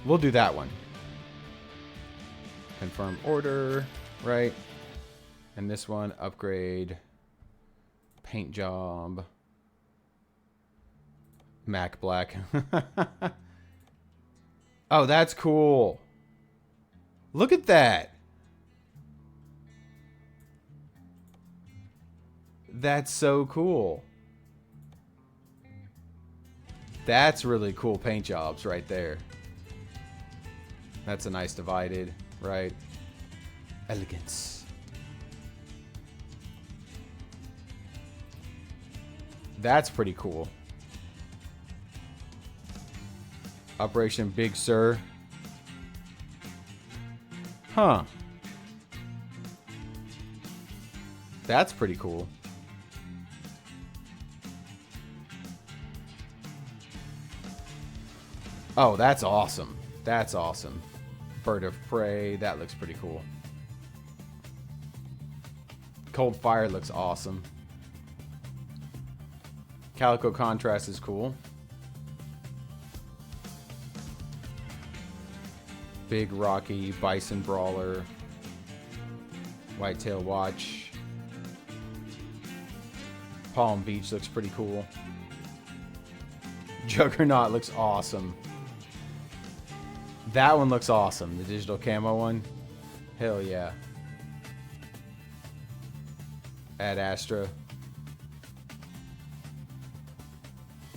We'll do that one. Confirm order. Right. And this one, upgrade. Paint job. Mac black. Oh, that's cool. Look at that. That's so cool. That's really cool paint jobs right there. That's a nice divided, right? Elegance. That's pretty cool. Operation Big Sur. Huh. That's pretty cool. Oh, that's awesome. That's awesome. Bird of Prey. That looks pretty cool. Cold Fire looks awesome. Calico Contrast is cool. Big Rocky. Bison Brawler. Whitetail Watch. Palm Beach looks pretty cool. Juggernaut looks awesome. That one looks awesome. The digital camo one. Hell yeah. Ad Astra.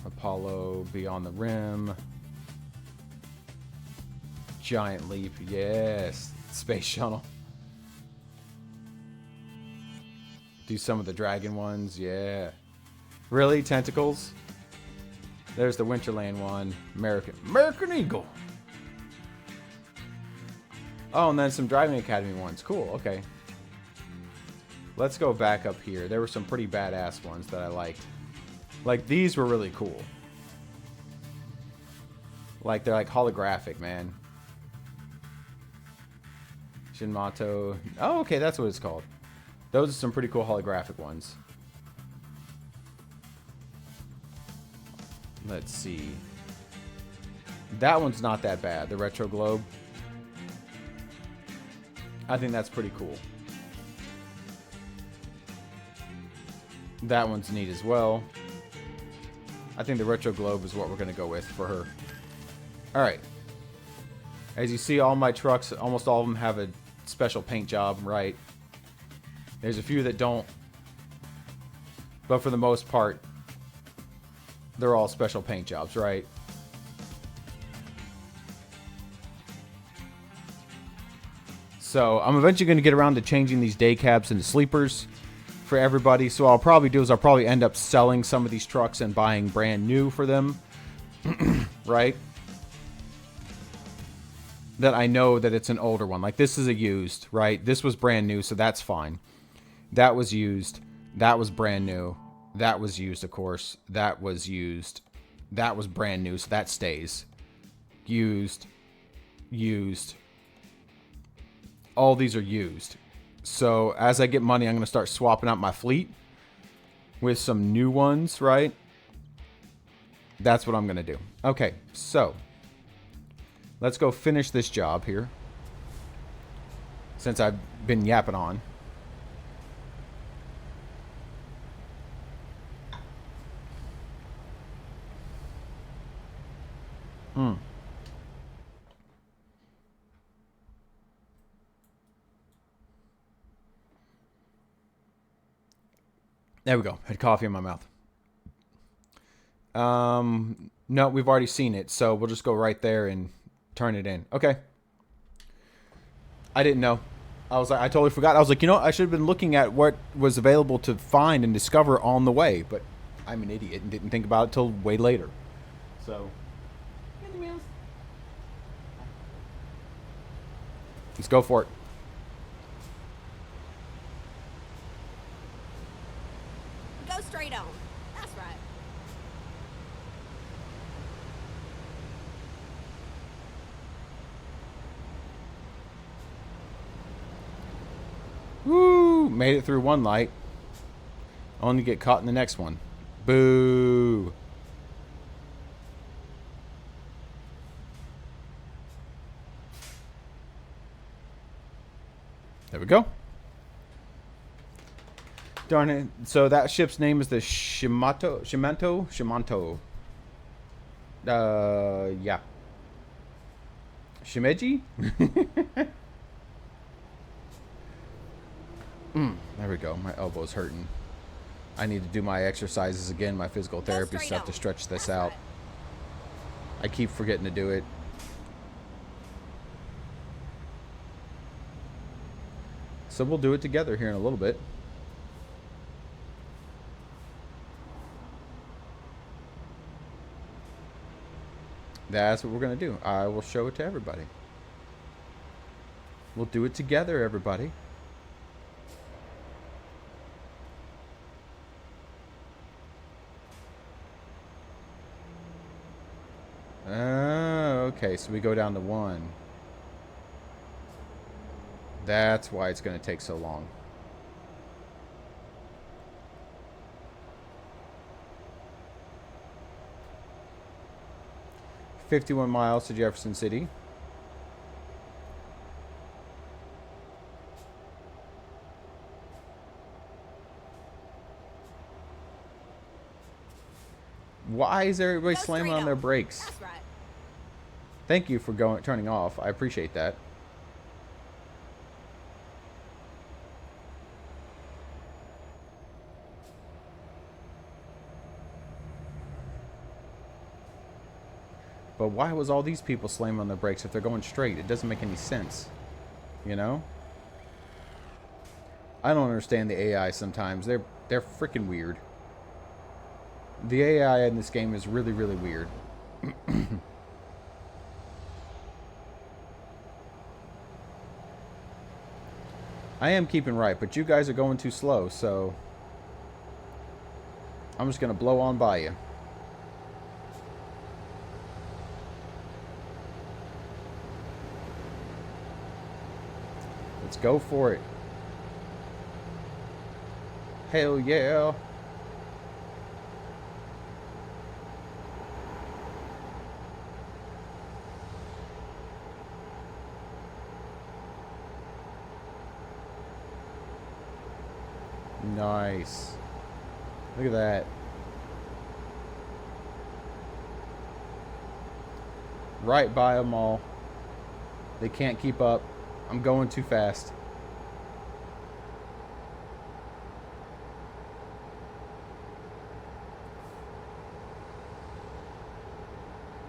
Apollo Beyond the Rim. Giant Leap. Yes. Space Shuttle. Do some of the dragon ones. Yeah. Really? Tentacles? There's the Winterland one. American Eagle. Oh, and then some Driving Academy ones. Cool, okay. Let's go back up here. There were some pretty badass ones that I liked. Like, these were really cool. Like, they're like holographic, man. Shinmato. Oh, okay, that's what it's called. Those are some pretty cool holographic ones. Let's see. That one's not that bad. The Retro Globe. I think that's pretty cool. That one's neat as well. I think the Retro Globe is what we're going to go with for her. Alright. As you see, all my trucks, almost all of them have a special paint job, right? There's a few that don't. But for the most part, they're all special paint jobs, right? So I'm eventually going to get around to changing these day cabs into sleepers. for everybody. So what I'll probably do is I'll probably end up selling some of these trucks and buying brand new for them. Right? That I know that it's an older one. Like this is a used, right? This was brand new, so that's fine. That was used. That was brand new. That was used, of course. That was used. That was brand new, so that stays. Used. Used. All these are used. So as I get money, I'm going to start swapping out my fleet with some new ones, right? That's what I'm going to do. Okay, so let's go finish this job here. Since I've been yapping on. There we go. Had coffee in my mouth. No, we've already seen it, so we'll just go right there and turn it in. Okay. I didn't know. I totally forgot. I was like, you know, I should have been looking at what was available to find and discover on the way, but I'm an idiot and didn't think about it till way later. So, let's go for it. Go straight on. That's right. Woo! Made it through one light. Only to get caught in the next one. Boo! There we go. Darn it. So that ship's name is the Shimanto. Yeah. Shimeji? There we go. My elbow's hurting. I need to do my exercises again, my physical therapy stuff to stretch this out. I keep forgetting to do it. So we'll do it together here in a little bit. That's what we're going to do. I will show it to everybody. We'll do it together, everybody. Okay, so we go down to 1. That's why it's going to take so long. $51 miles to Jefferson City. Why is everybody slamming on their brakes? That's right. Thank you for turning off. I appreciate that. But why was all these people slamming on their brakes if they're going straight? It doesn't make any sense. You know? I don't understand the AI sometimes. They're freaking weird. The AI in this game is really, really weird. I am keeping right, but you guys are going too slow, so I'm just going to blow on by you. Let's go for it. Hell yeah. Nice. Look at that. Right by them all. They can't keep up. I'm going too fast.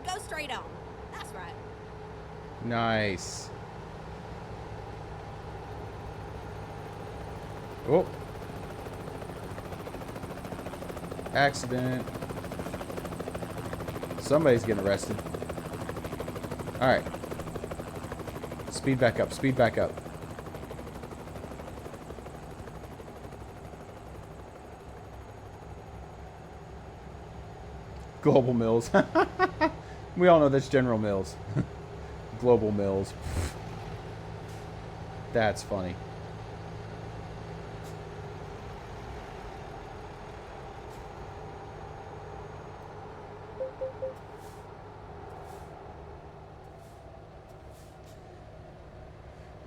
Go straight on. That's right. Nice. Oh. Accident. Somebody's getting arrested. Alright. Speed back up. Speed back up. Global Mills. We all know that's General Mills. Global Mills. That's funny.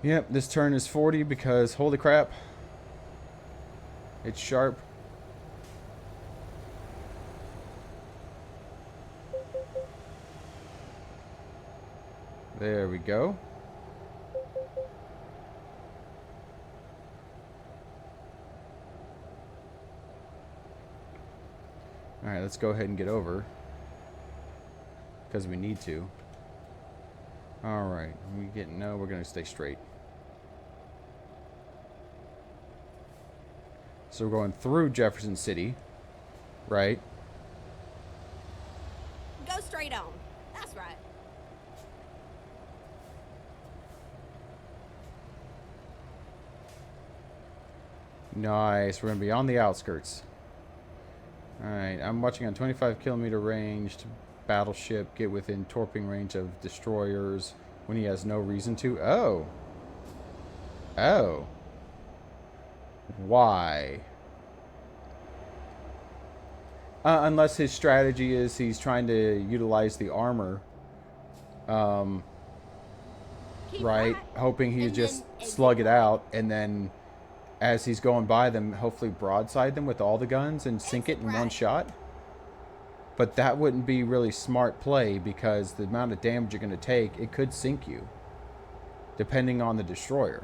Yep, this turn is 40 because, holy crap, it's sharp. There we go. Alright, let's go ahead and get over. Because we need to. Alright, we're going to stay straight. So we're going through Jefferson City, right? Go straight on. That's right. Nice. We're going to be on the outskirts. Alright, I'm watching on 25-kilometer range to battleship get within torping range of destroyers when he has no reason to. Oh. Oh. Why? Unless his strategy is he's trying to utilize the armor. Right? Hoping he just slug it out, and then as he's going by them, hopefully broadside them with all the guns and sink it in one shot. But that wouldn't be really smart play, because the amount of damage you're going to take, it could sink you. Depending on the destroyer.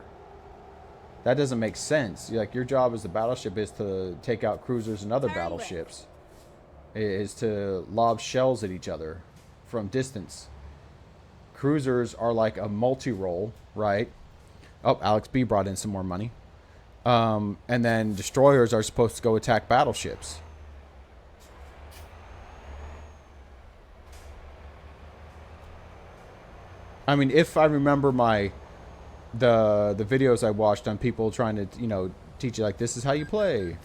That doesn't make sense. Like, your job as the battleship is to take out cruisers and other battleships. Is to lob shells at each other from distance. Cruisers are like a multi-role, right? Oh, Alex B brought in some more money. And then destroyers are supposed to go attack battleships. I mean, if I remember the videos I watched on people trying to, you know, teach you, like, this is how you play.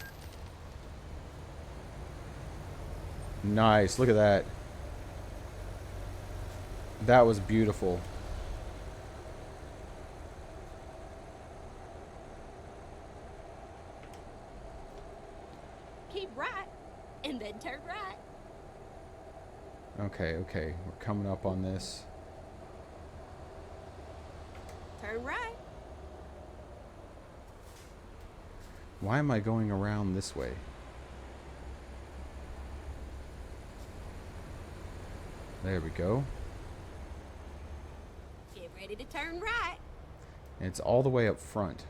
Nice, look at that. That was beautiful. Keep right, and then turn right. Okay, okay. We're coming up on this. Turn right. Why am I going around this way? There we go. Get ready to turn right. And it's all the way up front.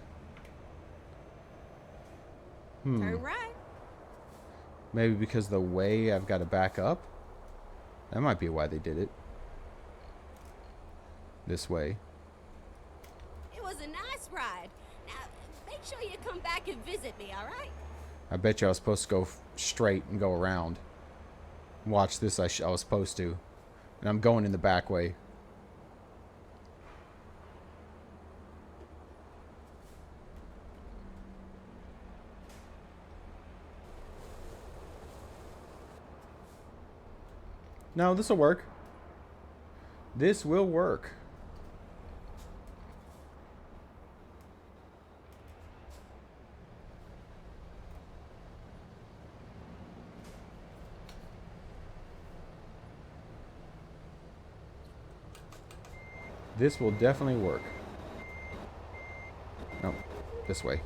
Turn right. Maybe because the way I've got to back up? That might be why they did it. This way. It was a nice ride. Now, make sure you come back and visit me, all right? I bet you I was supposed to go straight and go around. Watch this, I was supposed to. And I'm going in the back way. No, this will work. This will work. This will definitely work. No, this way.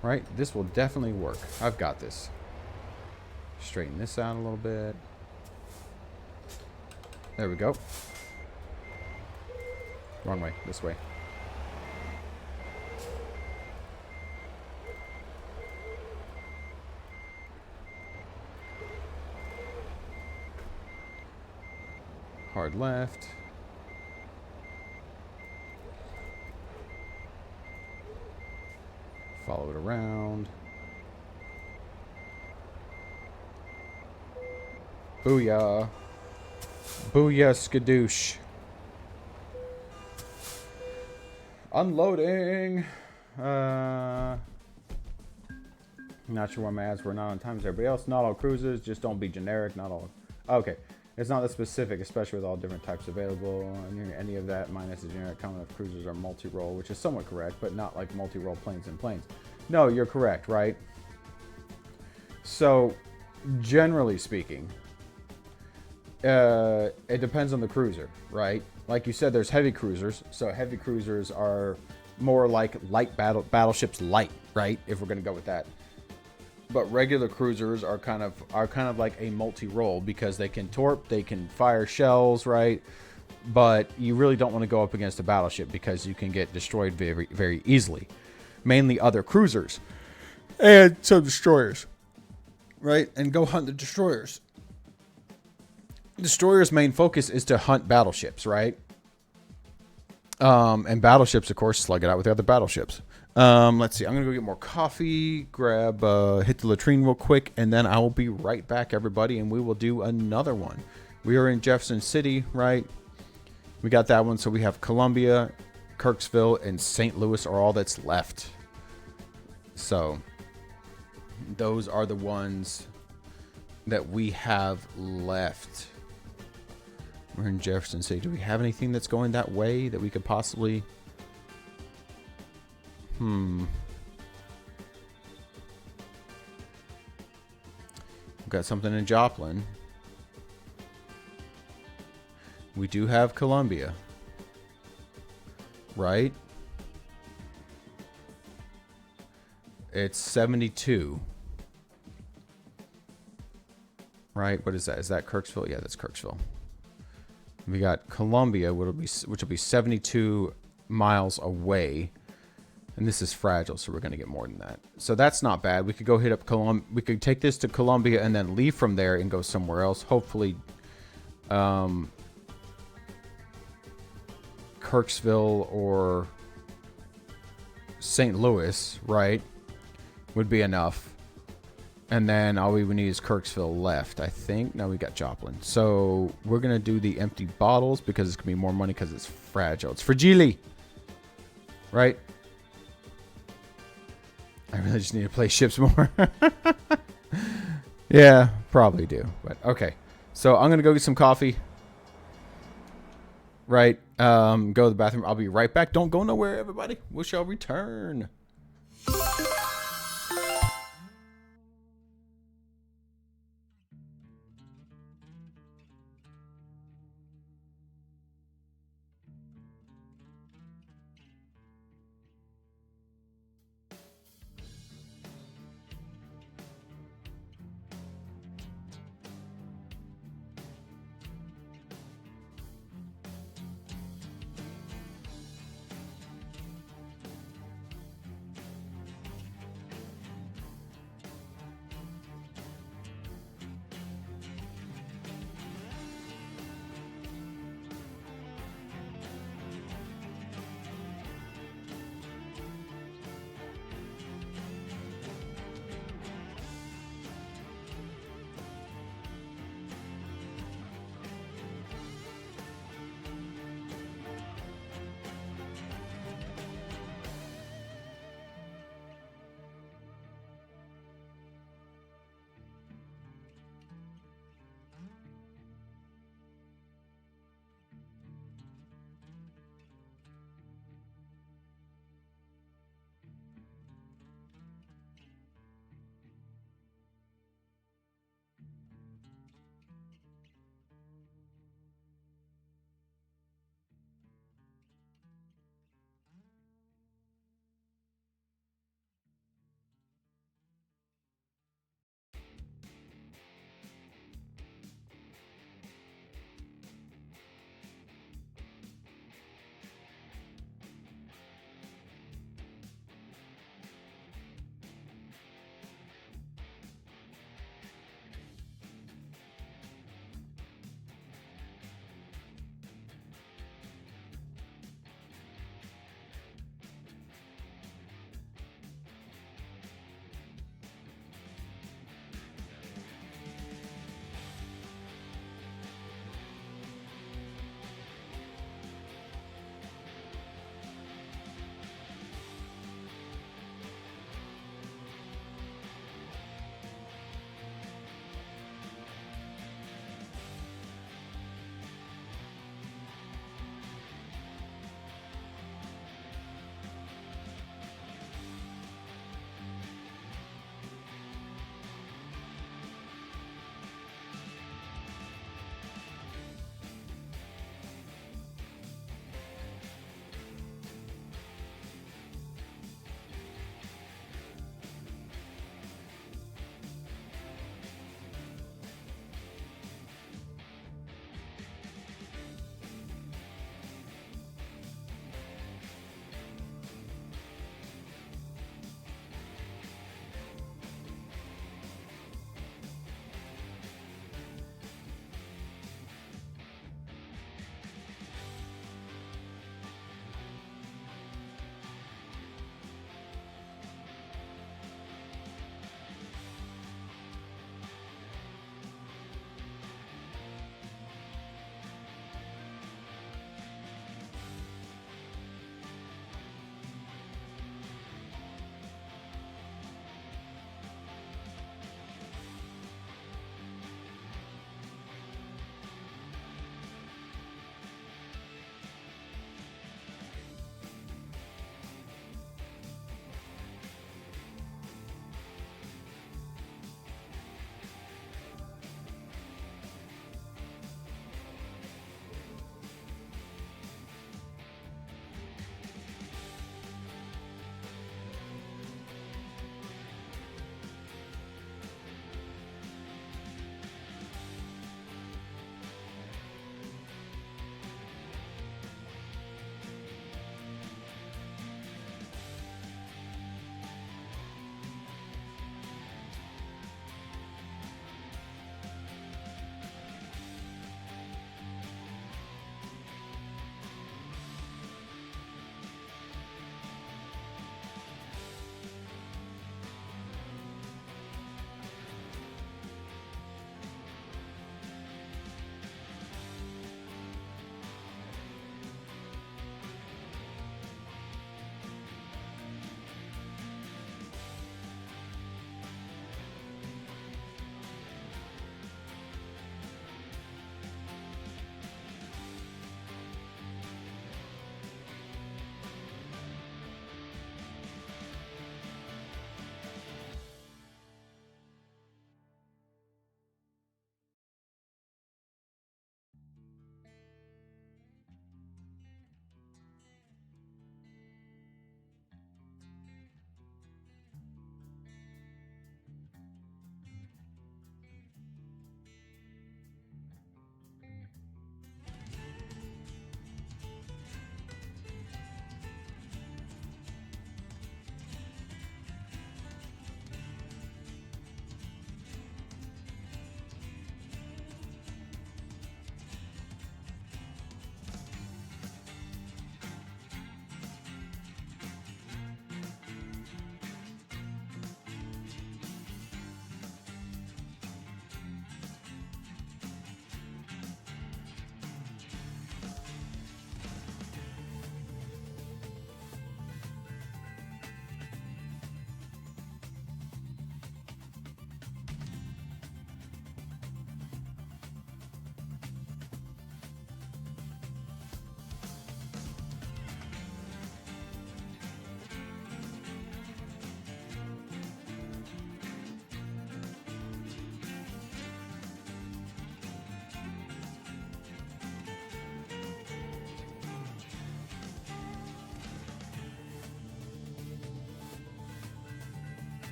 Right, this will definitely work. I've got this. Straighten this out a little bit. There we go. Wrong way, this way. Hard left. Follow it around. Booyah. Booyah skadoosh. Unloading. Not sure why my ads were not on time as everybody else. Not all cruises, just don't be generic. Not all. Okay. It's not that specific, especially with all different types available. And any of that minus the generic comment of cruisers are multi-role, which is somewhat correct, but not like multi-role planes and planes. No, you're correct, right? So, generally speaking, it depends on the cruiser, right? Like you said, there's heavy cruisers. So heavy cruisers are more like light battleships light, right? If we're going to go with that. But regular cruisers are kind of like a multi-role because they can torp, they can fire shells, right? But you really don't want to go up against a battleship because you can get destroyed very, very easily. Mainly other cruisers and some destroyers, right? And go hunt the destroyers. Destroyers' main focus is to hunt battleships, right? And battleships, of course, slug it out with the other battleships. Let's see. I'm going to go get more coffee, grab, hit the latrine real quick, and then I will be right back, everybody, and we will do another one. We are in Jefferson City, right? We got that one, so we have Columbia, Kirksville, and St. Louis are all that's left. So, those are the ones that we have left. We're in Jefferson City. Do we have anything that's going that way that we could possibly... We've got something in Joplin. We do have Columbia. Right? It's 72. Right? What is that? Is that Kirksville? Yeah, that's Kirksville. We got Columbia, which will be 72 miles away. And this is fragile, so we're going to get more than that. So that's not bad. We could go hit up Columbia. We could take this to Columbia and then leave from there and go somewhere else. Hopefully, Kirksville or St. Louis, right, would be enough. And then all we would need is Kirksville left, I think. No, we got Joplin. So we're going to do the empty bottles because it's going to be more money because it's fragile. It's fragile. Right? I really just need to play ships more. Yeah, probably do. But okay. So I'm going to go get some coffee. Right? Go to the bathroom. I'll be right back. Don't go nowhere, everybody. We shall return.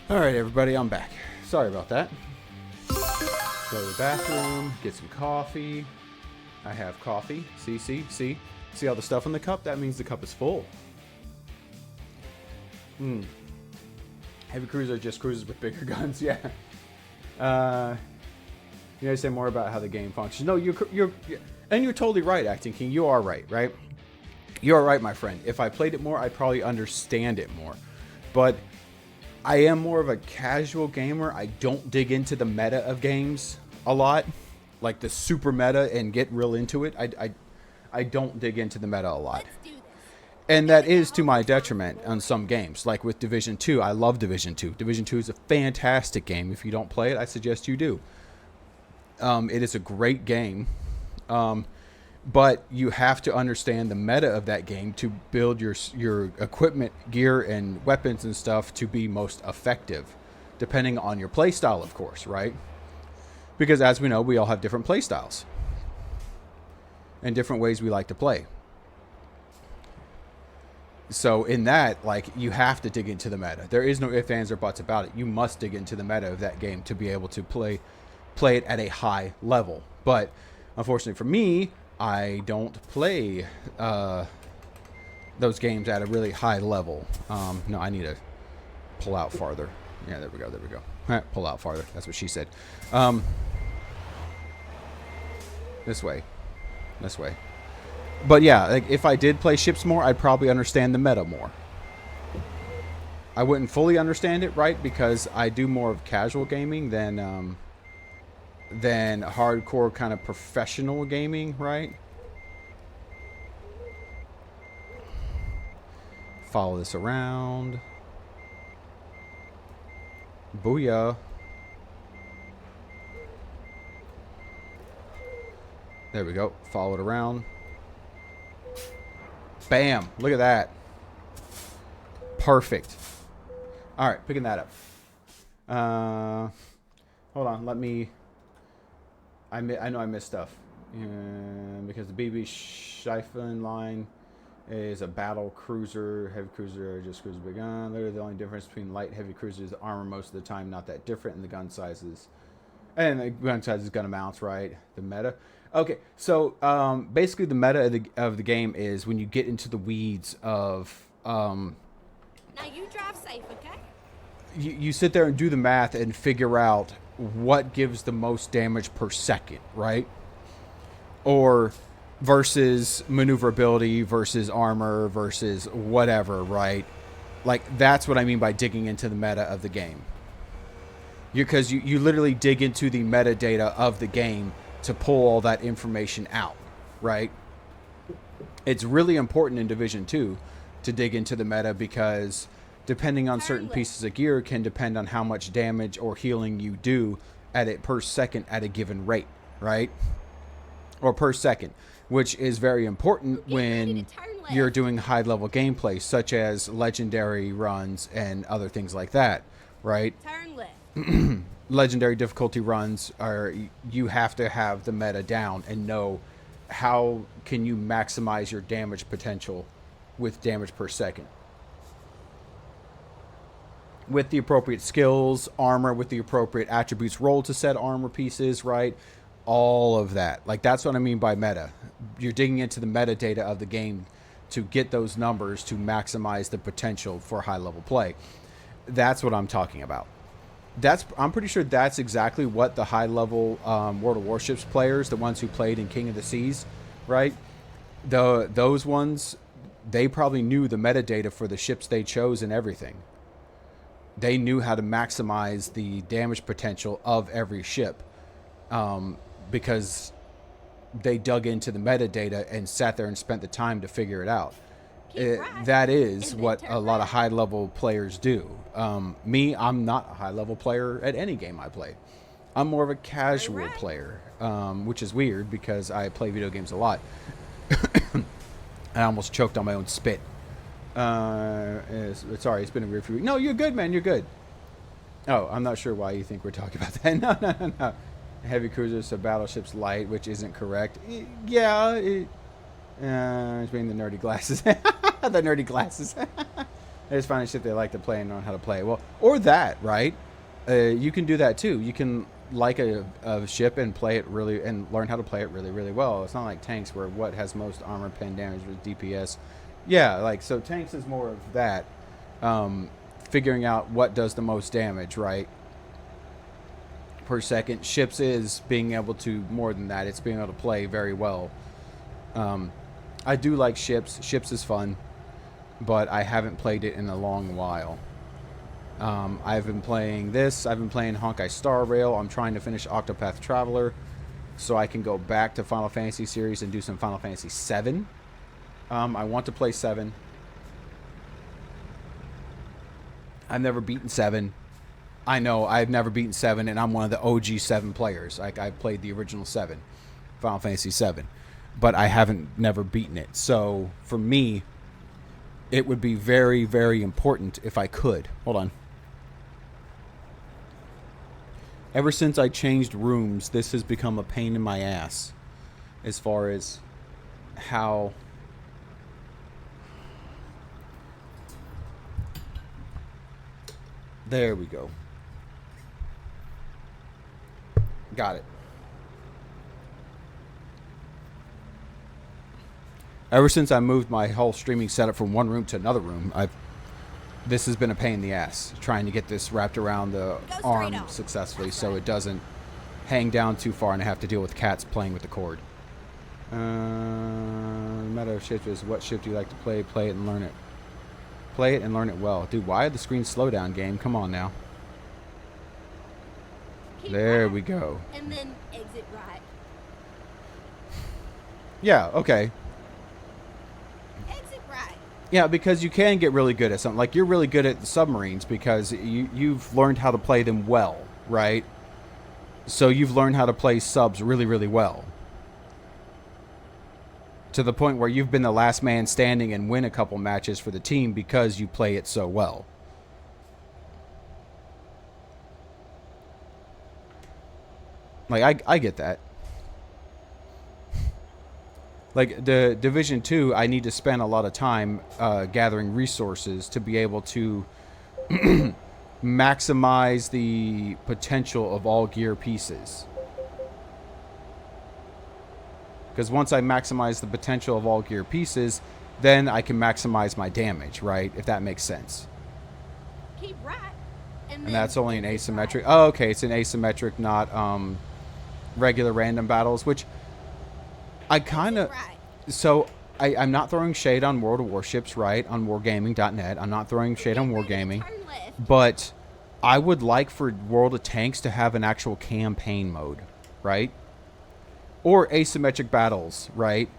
All right, everybody, I'm back. Sorry about that. Go to the bathroom, get some coffee. I have coffee. See all the stuff in the cup? That means the cup is full. Heavy cruiser just cruises with bigger guns. Yeah. You guys say more about how the game functions. No, you're totally right, Acting King. You are right? You are right, my friend. If I played it more, I'd probably understand it more. But I am more of a casual gamer. I don't dig into the meta of games a lot, like the super meta, and get real into it. I don't dig into the meta a lot. Let's do this. And that is to my detriment on some games. Like with Division 2, I love Division 2. Division 2 is a fantastic game. If you don't play it, I suggest you do. It is a great game. But you have to understand the meta of that game to build your equipment, gear, and weapons and stuff to be most effective, depending on your play style, of course, right? Because as we know, we all have different play styles and different ways we like to play. So in that, like, you have to dig into the meta. There is no ifs, ands, or buts about it. You must dig into the meta of that game to be able to play it at a high level. But unfortunately for me, I don't play those games at a really high level. No, I need to pull out farther. Yeah, there we go. Pull out farther. That's what she said. This way. But yeah, like, if I did play ships more, I'd probably understand the meta more. I wouldn't fully understand it, right? Because I do more of casual gaming than hardcore kind of professional gaming, right? Follow this around. Booyah. There we go. Follow it around. Bam. Look at that. Perfect. All right, picking that up. Hold on. Let me... I know I missed stuff. Because the BB Schiffen line is a battle cruiser. Heavy cruiser just cruiser big gun. Literally the only difference between light and heavy cruisers is armor most of the time. Not that different in the gun sizes. And the gun sizes, gun amounts, right? The meta. Okay, so basically the meta of the game is when you get into the weeds of... Now you drive safe, okay? You sit there and do the math and figure out what gives the most damage per second, right? Or versus maneuverability versus armor versus whatever, right? Like, that's what I mean by digging into the meta of the game. Because you literally dig into the metadata of the game to pull all that information out, right? It's really important in Division 2 to dig into the meta, because depending on certain pieces of gear can depend on how much damage or healing you do at it per second at a given rate, right? Or per second, which is very important when you're doing high level gameplay, such as legendary runs and other things like that, right? Turn left. Legendary difficulty runs are, you have to have the meta down and know how can you maximize your damage potential with damage per second. With the appropriate skills, armor with the appropriate attributes rolled to set armor pieces, right? All of that. Like, that's what I mean by meta. You're digging into the metadata of the game to get those numbers to maximize the potential for high level play. That's what I'm talking about. I'm pretty sure that's exactly what the high level World of Warships players, the ones who played in King of the Seas, right? Those ones, they probably knew the metadata for the ships they chose and everything. They knew how to maximize the damage potential of every ship, because they dug into the metadata and sat there and spent the time to figure it out. That is what a lot of high-level players do. Me, I'm not a high-level player at any game I play. I'm more of a casual player, which is weird because I play video games a lot. I almost choked on my own spit. Sorry, it's been a weird few weeks. No, you're good, man. You're good. Oh, I'm not sure why you think we're talking about that. No. Heavy cruisers, so battleships light, which isn't correct. Yeah, it's being the nerdy glasses. The nerdy glasses. They just find a ship they like to play and learn how to play. Well, or that, right? You can do that too. You can like a ship and play it really and learn how to play it really, really well. It's not like tanks where what has most armor, pen damage, with DPS. Yeah, like so tanks is more of that. Figuring out what does the most damage, right? Per second. Ships is being able to more than that. It's being able to play very well. I do like ships. Ships is fun, but I haven't played it in a long while. I've been playing this. I've been playing Honkai Star Rail. I'm trying to finish Octopath Traveler so I can go back to Final Fantasy series and do some Final Fantasy 7. I want to play 7. I've never beaten 7. I know I've never beaten 7, and I'm one of the OG 7 players. Like I played the original 7, Final Fantasy 7, but I haven't never beaten it. So for me, it would be very, very important if I could. Hold on. Ever since I changed rooms, this has become a pain in my ass as far as how there we go. Got it. Ever since I moved my whole streaming setup from one room to another room, this has been a pain in the ass trying to get this wrapped around the arm successfully so it doesn't hang down too far and I have to deal with cats playing with the cord. Matter of shift is what shift do you like to play? Play it and learn it. Play it and learn it well. Dude, why did the screen slow down, game? Come on now. There we go. And then exit right. Yeah, okay. Exit right. Yeah, because you can get really good at something. Like, you're really good at submarines because you've learned how to play them well, right? So you've learned how to play subs really, really well. To the point where you've been the last man standing and win a couple matches for the team because you play it so well. Like, I get that. Like, the Division 2, I need to spend a lot of time gathering resources to be able to maximize the potential of all gear pieces. Because once I maximize the potential of all gear pieces, then I can maximize my damage, right? If that makes sense. Keep right. And that's only an asymmetric. Oh, okay. It's an asymmetric, not regular random battles, which I kind of... So, I'm not throwing shade on World of Warships, right? On Wargaming.net. I'm not throwing shade on Wargaming. But I would like for World of Tanks to have an actual campaign mode, right? Or asymmetric battles, right?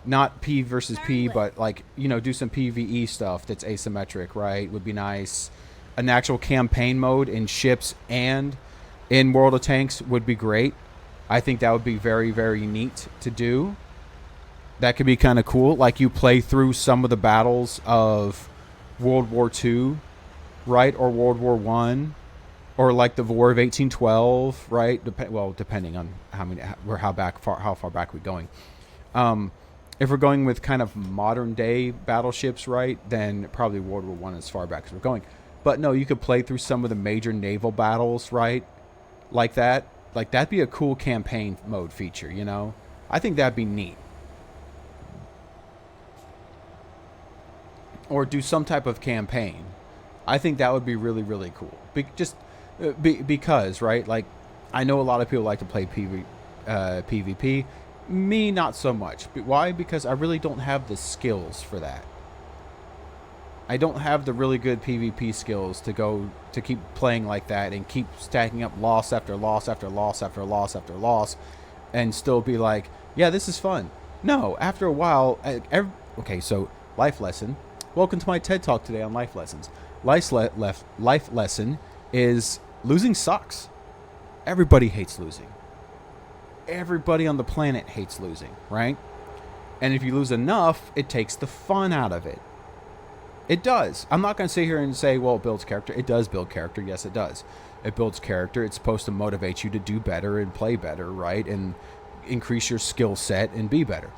Not P versus P, but like, you know, do some PvE stuff that's asymmetric, right? Would be nice. An actual campaign mode in ships and in World of Tanks would be great. I think that would be very, very neat to do. That could be kind of cool. Like, you play through some of the battles of World War II, right? Or World War I. Or like the War of 1812, right? Depending on how far back we're going. If we're going with kind of modern day battleships, right? Then probably World War I as far back as we're going. But no, you could play through some of the major naval battles, right? Like that. Like, that'd be a cool campaign mode feature, you know? I think that'd be neat. Or do some type of campaign. I think that would be really, really cool. Because, right, like, I know a lot of people like to play PvP. Me, not so much. But why? Because I really don't have the skills for that. I don't have the really good PvP skills to keep playing like that and keep stacking up loss after loss after loss after loss after loss and still be like, yeah, this is fun. No, after a while, okay, so life lesson. Welcome to my TED Talk today on life lessons. Life lesson is losing sucks. Everybody hates losing. Everybody on the planet hates losing, right? And if you lose enough, it takes the fun out of it. It does. I'm not going to sit here and say, well, it builds character. It does build character. Yes, it does. It builds character. It's supposed to motivate you to do better and play better, right? And increase your skill set and be better.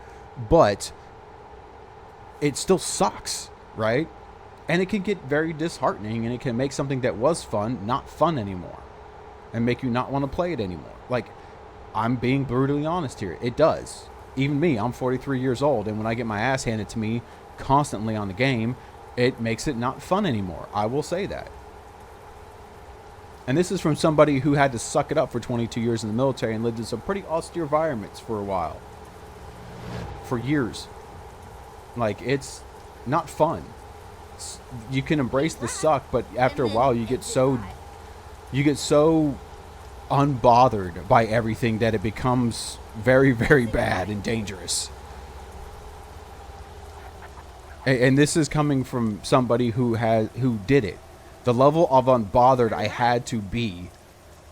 But it still sucks, right? And it can get very disheartening, and it can make something that was fun not fun anymore, and make you not want to play it anymore. Like, I'm being brutally honest here. It does. Even me, I'm 43 years old, and when I get my ass handed to me constantly on the game, it makes it not fun anymore. I will say that. And this is from somebody who had to suck it up for 22 years in the military and lived in some pretty austere environments for a while. For years. Like, it's not fun. You can embrace the suck, but after a while you get so unbothered by everything that it becomes very, very bad and dangerous. And this is coming from somebody who did it. The level of unbothered I had to be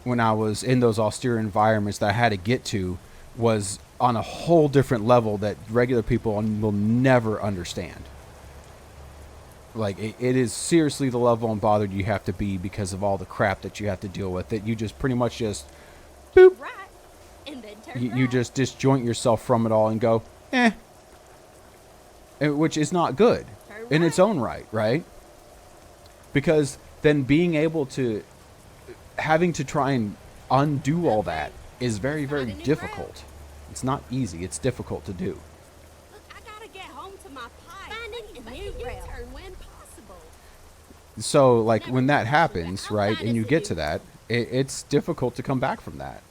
when I was in those austere environments that I had to get to was on a whole different level that regular people will never understand. Like, it is seriously the level of unbothered you have to be because of all the crap that you have to deal with, that you just pretty much just boop. Right. And then turn You right. just disjoint yourself from it all and go, which is not good in its own right, right? Because then being able to, having to try and undo all that is very, very difficult. It's not easy. It's difficult to do. Look, I gotta get home to my pipe. Finding a new turn when possible. So, like, when that happens, right, and you get to that, it's difficult to come back from that.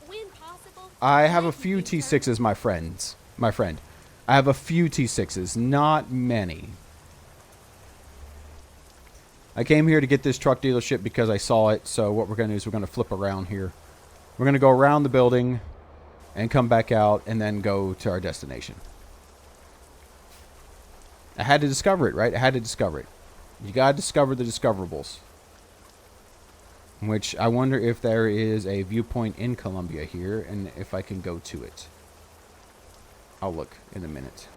When possible. I have a few T6s, my friend. I have a few T6s, not many. I came here to get this truck dealership because I saw it, so what we're going to do is we're going to flip around here. We're going to go around the building and come back out and then go to our destination. I had to discover it, right? I had to discover it. You got to discover the discoverables. Which I wonder if there is a viewpoint in Columbia here and if I can go to it. I'll look in a minute.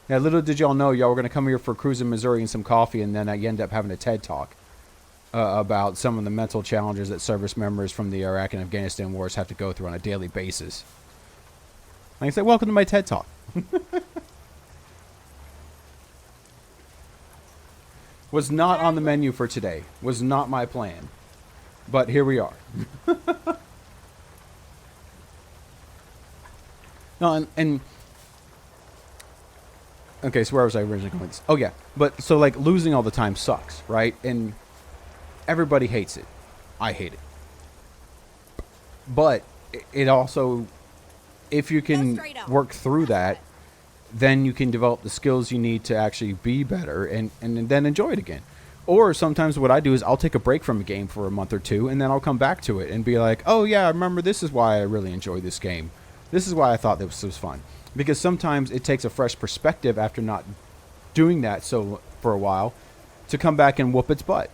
Now, little did y'all know, y'all were going to come here for a cruise in Missouri and some coffee, and then I end up having a TED Talk about some of the mental challenges that service members from the Iraq and Afghanistan wars have to go through on a daily basis. Like I said, welcome to my TED Talk. Was not on the menu for today. Was not my plan. But here we are. No, and okay, so where was I originally going with this? Oh, yeah. But, so, like, losing all the time sucks, right? And everybody hates it. I hate it. But it also, if you can work through that, then you can develop the skills you need to actually be better and then enjoy it again. Or sometimes what I do is I'll take a break from a game for a month or two, and then I'll come back to it and be like, oh, yeah, I remember this is why I really enjoy this game. This is why I thought this was fun. Because sometimes it takes a fresh perspective after not doing that for a while to come back and whoop its butt.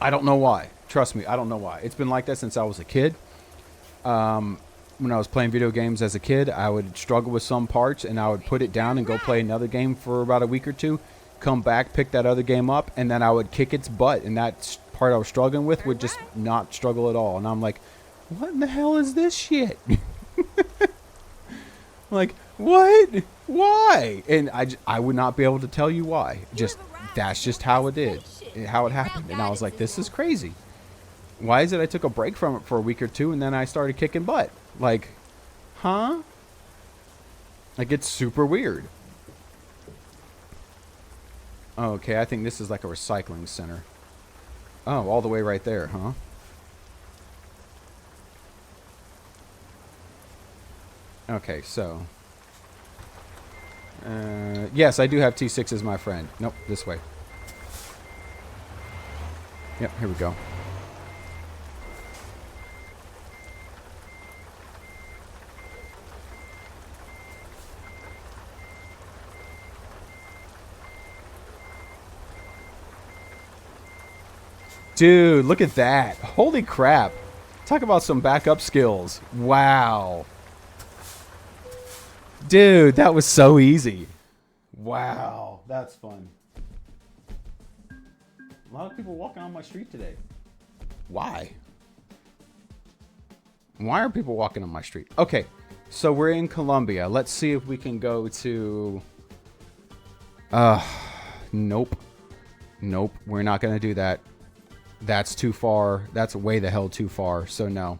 I don't know why. Trust me, I don't know why. It's been like that since I was a kid. When I was playing video games as a kid, I would struggle with some parts, and I would put it down and go play another game for about a week or two, come back, pick that other game up, and then I would kick its butt, and that part I was struggling with would just not struggle at all. And I'm like, what in the hell is this shit? Like, what? Why? And I would not be able to tell you why. Just, that's just how it did, how it happened. And I was like, this is crazy. Why is it I took a break from it for a week or two and then I started kicking butt? Like, huh? Like, it's super weird. Oh, okay, I think this is like a recycling center. Oh, all the way right there, huh? Okay, so. Yes, I do have T6 as my friend. Nope, this way. Yep, here we go. Dude, look at that. Holy crap. Talk about some backup skills. Wow. Dude, that was so easy. Wow, that's fun. A lot of people walking on my street today. Why? Why are people walking on my street? Okay, so we're in Columbia. Let's see if we can go to Nope. Nope. We're not going to do that. That's too far. That's way the hell too far. So no.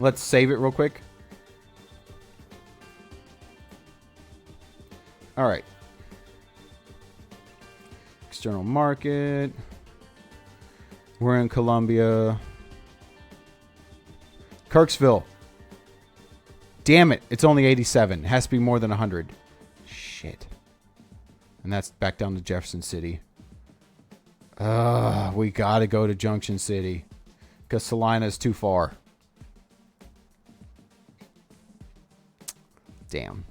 Let's save it real quick. All right. External market. We're in Columbia. Kirksville. Damn it. It's only 87. It has to be more than 100. Shit. And that's back down to Jefferson City. We got to go to Junction City. Because Salina is too far. Damn.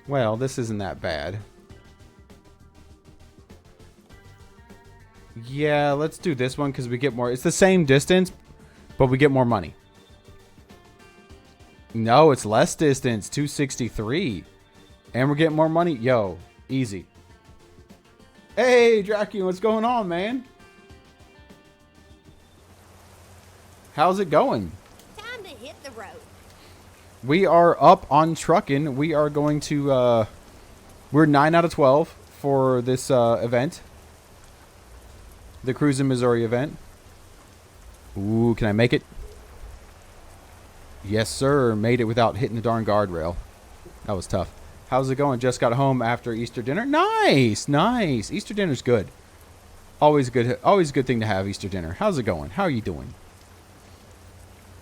Well, this isn't that bad. Yeah, let's do this one because we get more. It's the same distance, but we get more money. No, it's less distance. 263. And we're getting more money. Yo, easy. Hey, Dracula, what's going on, man? How's it going? Time to hit the road. We are up on trucking. We are going to, we're 9 out of 12 for this event. The Cruising Missouri event. Ooh, can I make it? Yes, sir. Made it without hitting the darn guardrail. That was tough. How's it going? Just got home after Easter dinner. Nice, nice. Easter dinner's good. Always good. Always a good thing to have Easter dinner. How's it going? How are you doing?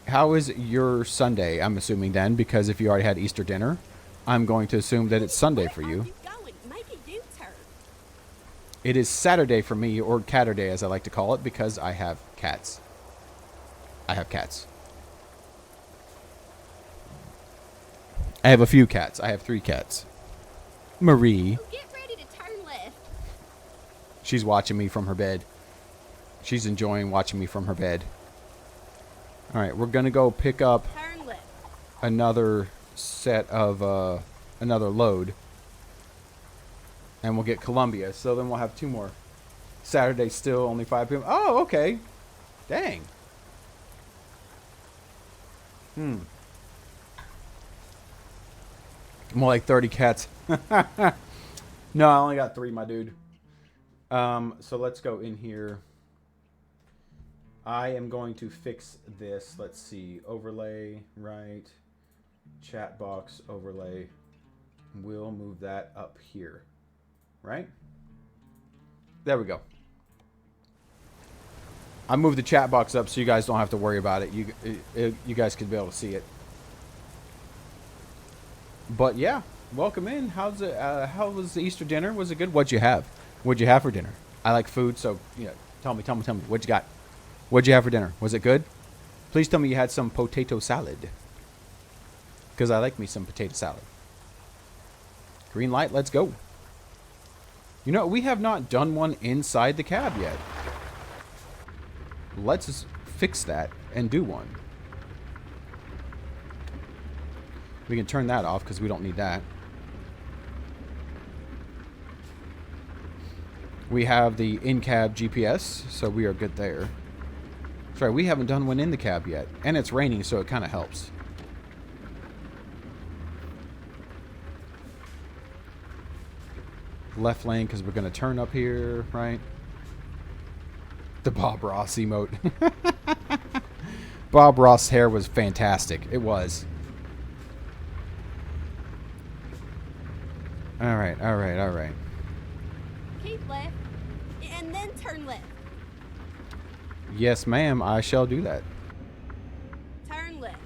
How is your Sunday? I'm assuming then, because if you already had Easter dinner, I'm going to assume that it's Sunday for you. Make a U-turn. It is Saturday for me, or Catterday as I like to call it, because I have cats. I have cats. I have a few cats. I have 3 cats. Marie. Oh, get ready to turn left. She's watching me from her bed. She's enjoying watching me from her bed. All right, we're going to go pick up Turn left. another set of, another load. And we'll get Columbia. So then we'll have 2 more. Saturday still only 5 p.m. Oh, okay. Dang. More like 30 cats. No, I only got 3, my dude. So let's go in here. I am going to fix this. Let's see. Overlay, right. Chat box, overlay. We'll move that up here. Right? There we go. I moved the chat box up so you guys don't have to worry about it. You guys could be able to see it. But yeah, welcome in. How's it? How was the Easter dinner? Was it good? What'd you have? What'd you have for dinner? I like food, so tell me. What'd you got? What'd you have for dinner? Was it good? Please tell me you had some potato salad, because I like me some potato salad. Green light. Let's go. You know, we have not done one inside the cab yet. Let's fix that and do one. We can turn that off because we don't need that. We have the in-cab GPS, so we are good there. Sorry, we haven't done one in the cab yet. And it's raining, so it kind of helps. Left lane because we're going to turn up here, right? The Bob Ross emote. Bob Ross' hair was fantastic. It was. All right. Keep left. And then turn left. Yes, ma'am. I shall do that. Turn left.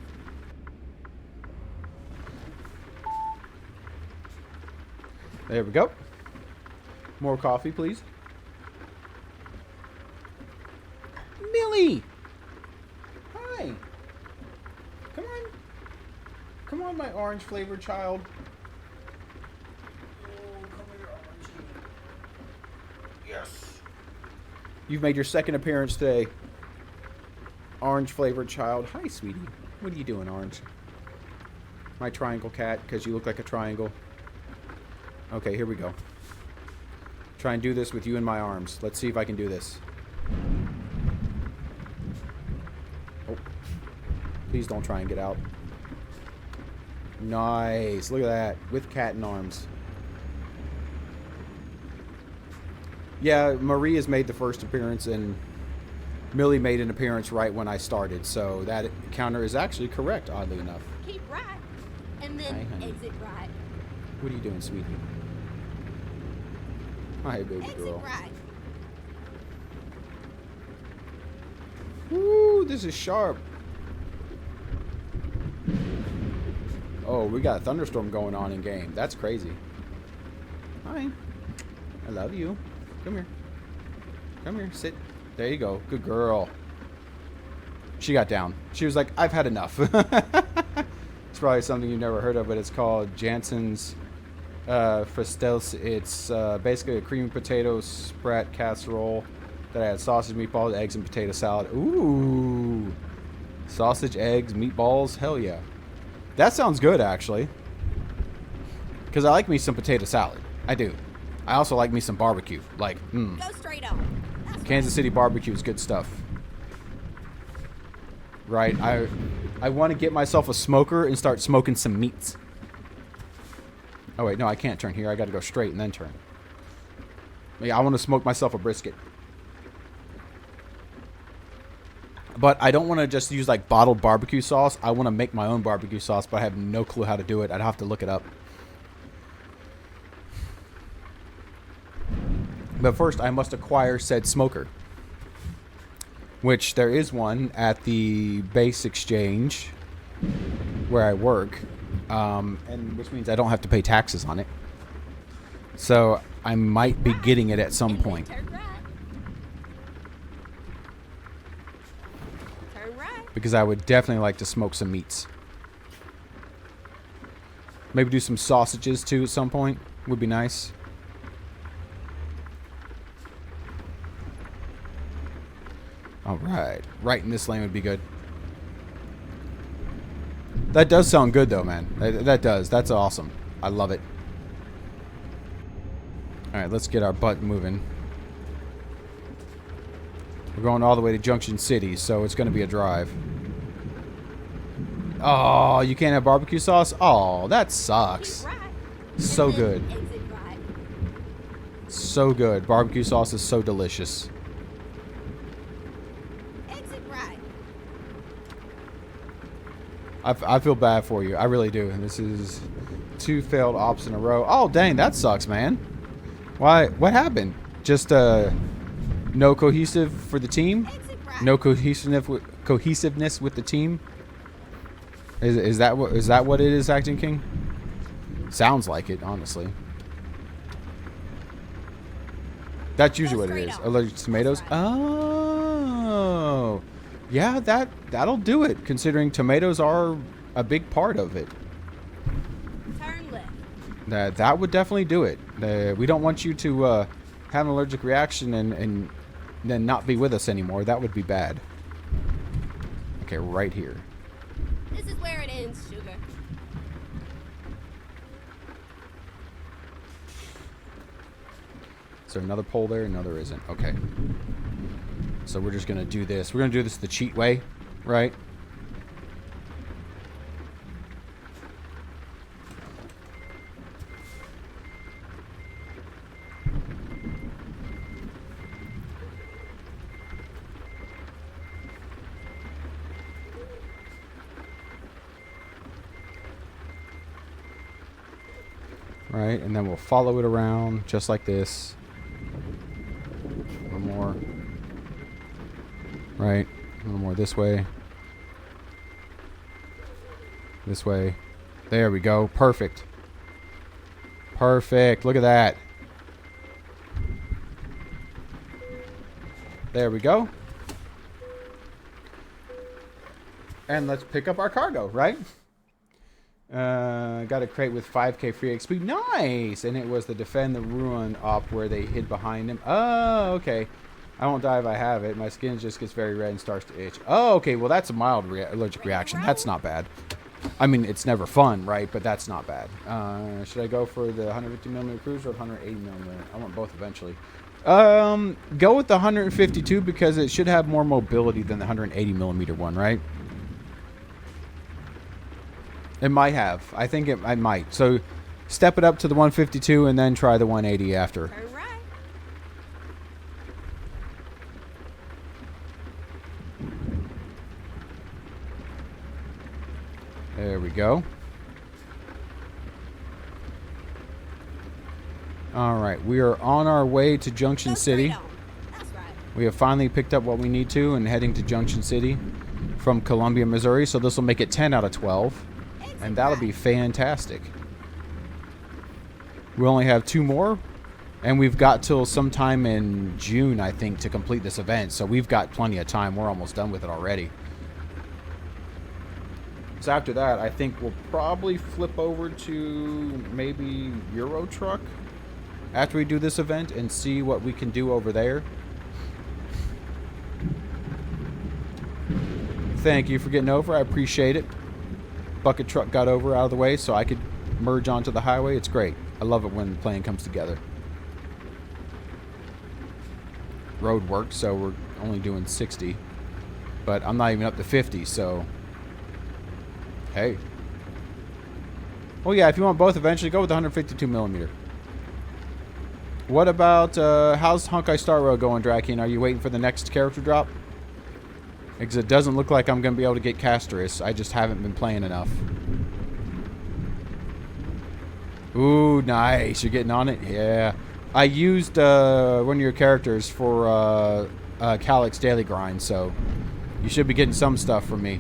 There we go. More coffee, please. Millie! Hi! Come on. Come on, my orange flavored child. Oh, come here, Orangey. Yes. You've made your second appearance today. Orange flavored child. Hi, sweetie. What are you doing, Orange? my triangle cat, because you look like a triangle. Okay, here we go. Try and do this with you in my arms. Let's see if I can do this. Oh. Please don't try and get out. Nice. Look at that. With cat in arms. Yeah, Marie has made the first appearance, and Millie made an appearance right when I started. So that counter is actually correct, oddly enough. Keep right. And then exit right. What are you doing, sweetie? Hi, baby girl. Exit right. Woo, this is sharp. Oh, we got a thunderstorm going on in game. That's crazy. Hi. I love you. Come here. Come here. Sit. There you go. Good girl. She got down. She was like, I've had enough. It's probably something you've never heard of, but it's called Jansen's Frestels. It's basically a creamy potato sprat casserole that had sausage, meatballs, eggs, and potato salad. Ooh. Sausage, eggs, meatballs. Hell yeah. That sounds good, actually. Because I like me some potato salad. I do. I also like me some barbecue. Like, Go straight on. That's Kansas City barbecue is good stuff. Right? I want to get myself a smoker and start smoking some meats. Oh, wait. No, I can't turn here. I got to go straight and then turn. Yeah, I want to smoke myself a brisket. But I don't want to just use, like, bottled barbecue sauce. I want to make my own barbecue sauce, but I have no clue how to do it. I'd have to look it up. But first, I must acquire said smoker. Which there is one at the base exchange where I work. And which means I don't have to pay taxes on it. So I might be getting it at some point. Turn right. Turn right. Because I would definitely like to smoke some meats. Maybe do some sausages too at some point. Would be nice. Alright. Right in this lane would be good. That does sound good though, man. That does. That's awesome. I love it. Alright, let's get our butt moving. We're going all the way to Junction City, so it's going to be a drive. Oh, you can't have barbecue sauce? Oh, that sucks. Keep right. So And then good. Exit right. So good. Barbecue sauce is so delicious. Exit right. I feel bad for you. I really do. And this is 2 failed ops in a row. Oh, dang. That sucks, man. Why? What happened? Just no cohesive for the team? Exit right. No cohesiveness with the team? Is that what it is, Acting King? Sounds like it, honestly. That's usually what it is. Allergic to tomatoes? Oh. Yeah, that'll do it, considering tomatoes are a big part of it. Turn left. That would definitely do it. We don't want you to have an allergic reaction and then not be with us anymore. That would be bad. Okay, right here. This is where it ends, sugar. Is there another pole there? No, there isn't. Okay. So we're just going to do this. We're going to do this the cheat way, right? Right, and then we'll follow it around just like this. One more. Right, one more this way. This way. There we go. Perfect. Perfect. Look at that. There we go. And let's pick up our cargo, right? Got a crate with 5k free XP. Nice! And it was the Defend the Ruin op where they hid behind him. Oh, okay. I won't die if I have it. My skin just gets very red and starts to itch. Oh, okay. Well, that's a mild allergic reaction. That's not bad. I mean, it's never fun, right? But that's not bad. Should I go for the 150mm cruiser or 180mm? I want both eventually. Go with the 152 because it should have more mobility than the 180mm one, right? It might have. I think I might. So step it up to the 152 and then try the 180 after. Turn right. There we go. All right, we are on our way to Junction Go straight City. on. That's right. We have finally picked up what we need to and heading to Junction City from Columbia, Missouri. So this will make it 10 out of 12. And that'll be fantastic. We only have 2 more. And we've got till sometime in June, I think, to complete this event. So we've got plenty of time. We're almost done with it already. So after that, I think we'll probably flip over to maybe Euro Truck after we do this event and see what we can do over there. Thank you for getting over. I appreciate it. Bucket Truck got over out of the way so I could merge onto the highway. It's great. I love it when the plan comes together. Road work, so we're only doing 60. But I'm not even up to 50, so... Hey. Well, yeah, if you want both, eventually go with the 152mm. What about, how's Honkai Star Rail going, Drakian? Are you waiting for the next character drop? Because it doesn't look like I'm going to be able to get Castorus. I just haven't been playing enough. Ooh, nice. You're getting on it? Yeah. I used one of your characters for Calyx Daily Grind, so you should be getting some stuff from me.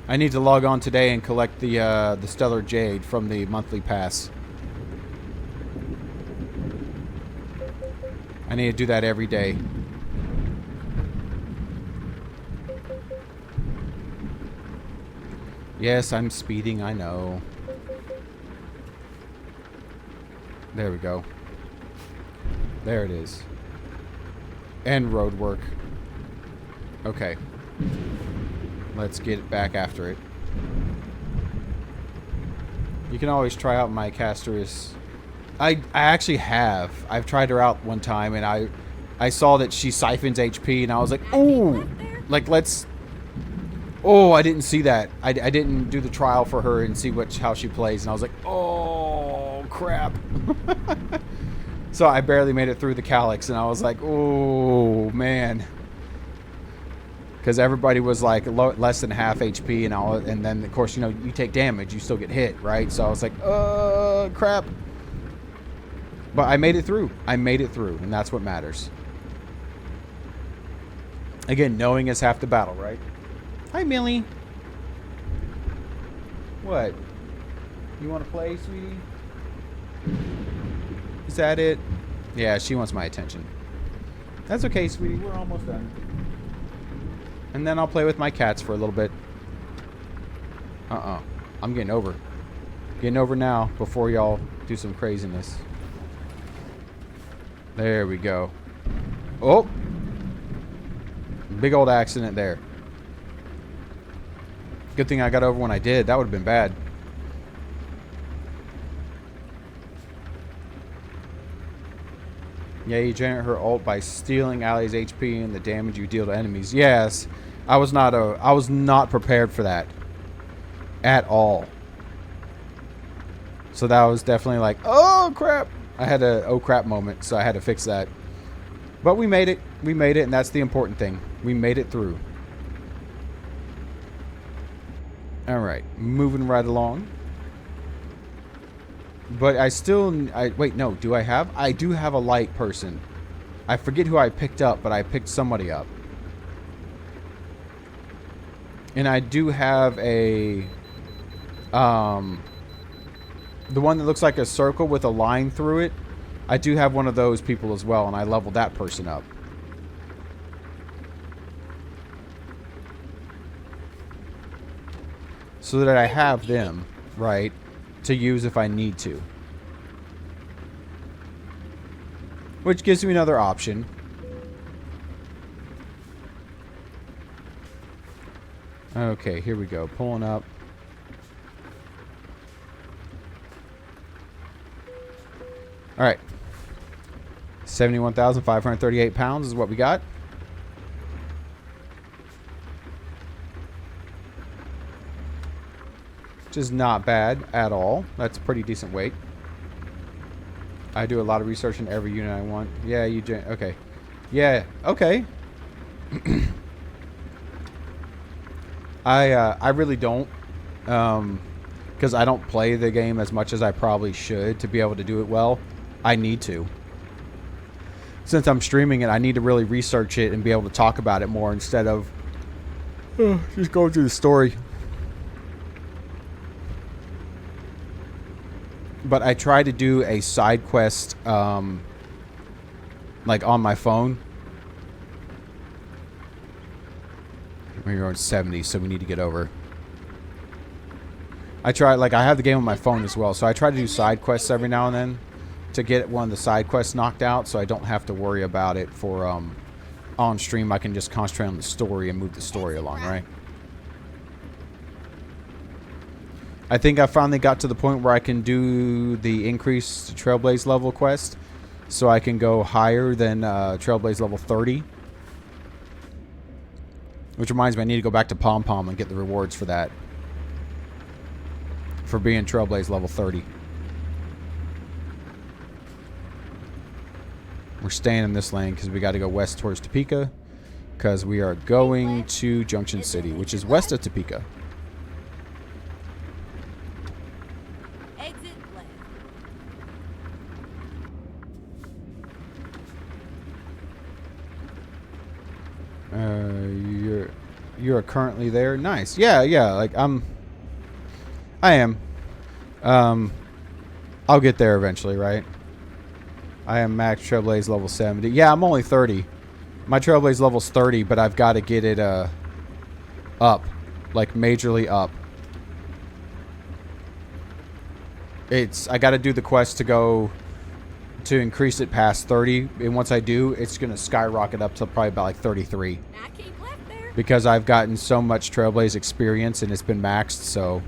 I need to log on today and collect the Stellar Jade from the monthly pass. I need to do that every day. Yes, I'm speeding, I know. There we go. There it is. And road work. Okay. Let's get back after it. You can always try out my Castorus. I actually have. I've tried her out one time, and I saw that she siphons HP, and I was like, ooh, like let's. Oh, I didn't see that. I didn't do the trial for her and see how she plays, and I was like, oh crap. So I barely made it through the Calyx, and I was like, oh man. Because everybody was like less than half HP and all, and then of course, you know, you take damage, you still get hit, right? So I was like, crap. But I made it through. I made it through, and that's what matters. Again, knowing is half the battle, right? Hi, Millie. What? You want to play, sweetie? Is that it? Yeah, she wants my attention. That's okay, sweetie. We're almost done. And then I'll play with my cats for a little bit. I'm getting over. Getting over now before y'all do some craziness. There we go. Oh! Big old accident there. Good thing I got over when I did. That would have been bad. Yeah, you generate her ult by stealing allies' HP and the damage you deal to enemies. Yes, I was not prepared for that at all. So that was definitely like, oh crap! I had a oh crap moment, so I had to fix that. But we made it. We made it, and that's the important thing. We made it through. All right, moving right along. But wait, no, do I have? I do have a light person. I forget who I picked up, but I picked somebody up. And I do have a, the one that looks like a circle with a line through it. I do have one of those people as well, and I leveled that person up. So that I have them, right, to use if I need to. Which gives me another option. Okay, here we go. Pulling up. All right. 71,538 pounds is what we got. Which is not bad at all. That's a pretty decent weight. I do a lot of research in every unit I want. Yeah, you... Okay. Yeah, okay. I really don't. Because I don't play the game as much as I probably should to be able to do it well. I need to. Since I'm streaming it, I need to really research it and be able to talk about it more instead of just going through the story. But I try to do a side quest, like on my phone. We're on 70, so we need to get over. I try, like, I have the game on my phone as well, so I try to do side quests every now and then to get one of the side quests knocked out, so I don't have to worry about it for on stream. I can just concentrate on the story and move the story along, right? I think I finally got to the point where I can do the increased Trailblaze level quest, so I can go higher than Trailblaze level 30. Which reminds me, I need to go back to Pom Pom and get the rewards for that. For being Trailblaze level 30. We're staying in this lane because we got to go west towards Topeka. Because we are going to Junction City, which is west of Topeka. You're currently there. Nice. Yeah, like I am. I'll get there eventually, right? I am max Trailblaze level 70. Yeah, I'm only 30. My Trailblaze level's 30, but I've got to get it up, like majorly up. I got to do the quest to increase it past 30, and once I do, it's gonna skyrocket up to probably about like 33. Because I've gotten so much Trailblaze experience and it's been maxed, so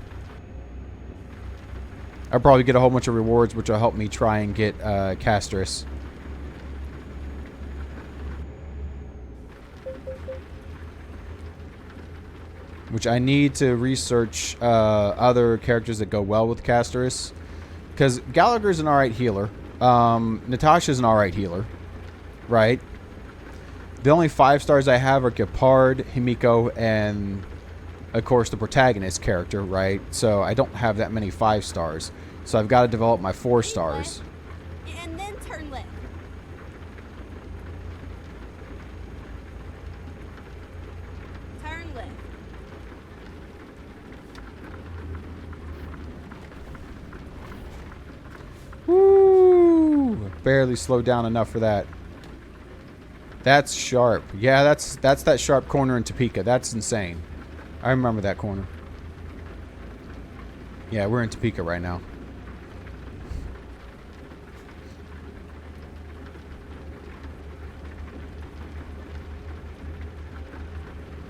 I'll probably get a whole bunch of rewards, which will help me try and get Castris. Which I need to research other characters that go well with Castris. Because Gallagher's an alright healer. Natasha's an alright healer. Right? The only 5 stars I have are Gepard, Himiko, and of course the protagonist character, right? So I don't have that many 5 stars. So I've got to develop my 4 stars. And then turn left. Turn left. Woo! Barely slowed down enough for that. That's sharp. Yeah, that's that sharp corner in Topeka. That's insane. I remember that corner. Yeah, we're in Topeka right now.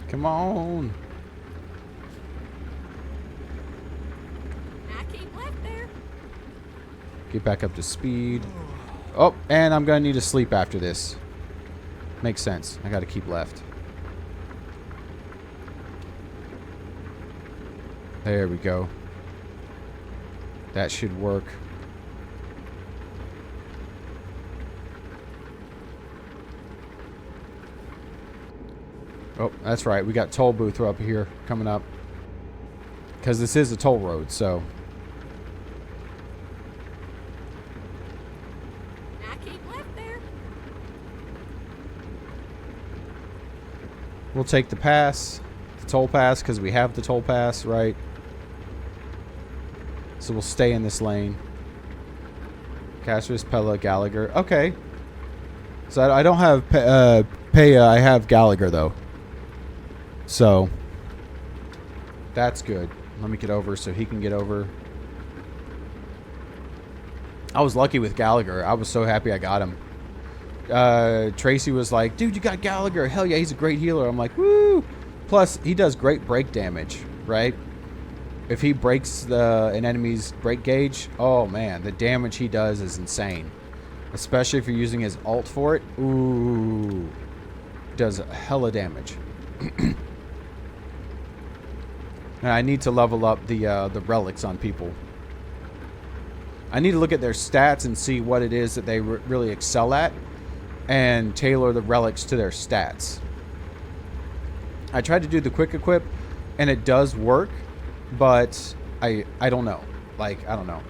Come on. Now keep left there. Get back up to speed. Oh, and I'm going to need to sleep after this. Makes sense. I got to keep left. There we go. That should work. Oh, that's right. We got toll booth up here coming up. Because this is a toll road, so. Now keep left there. We'll take the pass. The toll pass, because we have the toll pass, right? So we'll stay in this lane. Castris, Pella, Gallagher. Okay. So I don't have Paya. I have Gallagher, though. So that's good. Let me get over so he can get over. I was lucky with Gallagher. I was so happy I got him. Tracy was like, dude, you got Gallagher. Hell yeah, he's a great healer. I'm like, woo. Plus, he does great break damage, right? If he breaks an enemy's break gauge, oh man, the damage he does is insane. Especially if you're using his ult for it. Ooh. Does hella damage. And I need to level up the relics on people. I need to look at their stats and see what it is that they really excel at and tailor the relics to their stats. I tried to do the quick equip and it does work, but I don't know. Like, I don't know.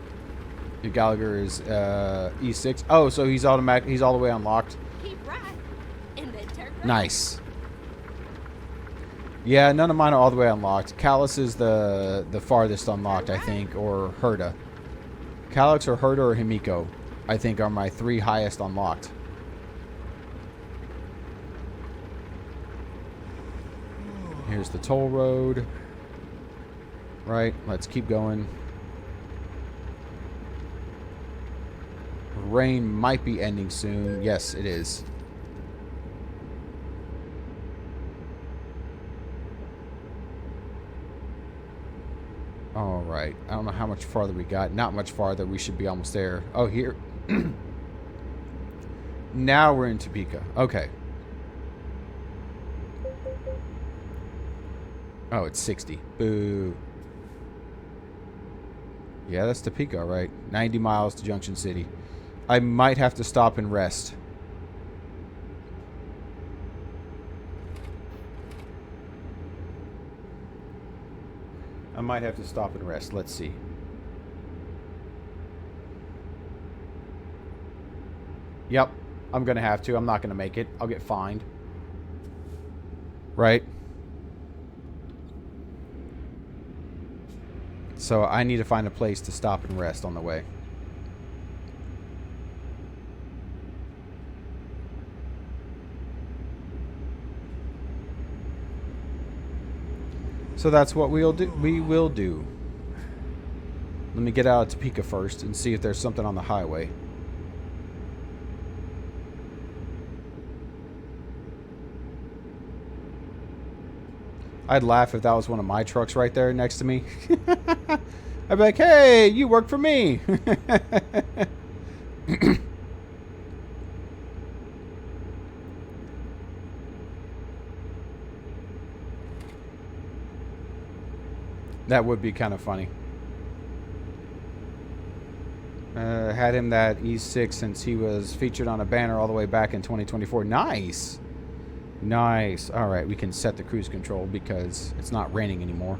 Gallagher is E6. Oh, so he's automatic. He's all the way unlocked. Keep right. And then turn right. Nice. Yeah, none of mine are all the way unlocked. Callus is the farthest unlocked, I think, or Herda. Callux or Herda or Himiko, I think, are my 3 highest unlocked. Here's the toll road. Right, let's keep going. Rain might be ending soon. Yes, it is. All right. I don't know how much farther we got. Not much farther. We should be almost there. Oh, here. Now we're in Topeka. Okay. Oh, it's 60. Boo. Yeah, that's Topeka, all right. 90 miles to Junction City. I might have to stop and rest. I might have to stop and rest. Let's see. Yep. I'm going to have to. I'm not going to make it. I'll get fined. Right? So I need to find a place to stop and rest on the way. So that's what we will do. Let me get out of Topeka first and see if there's something on the highway. I'd laugh if that was one of my trucks right there next to me. I'd be like, hey, you work for me. That would be kind of funny. Had him that E6 since he was featured on a banner all the way back in 2024. Nice. Nice. All right, we can set the cruise control because it's not raining anymore.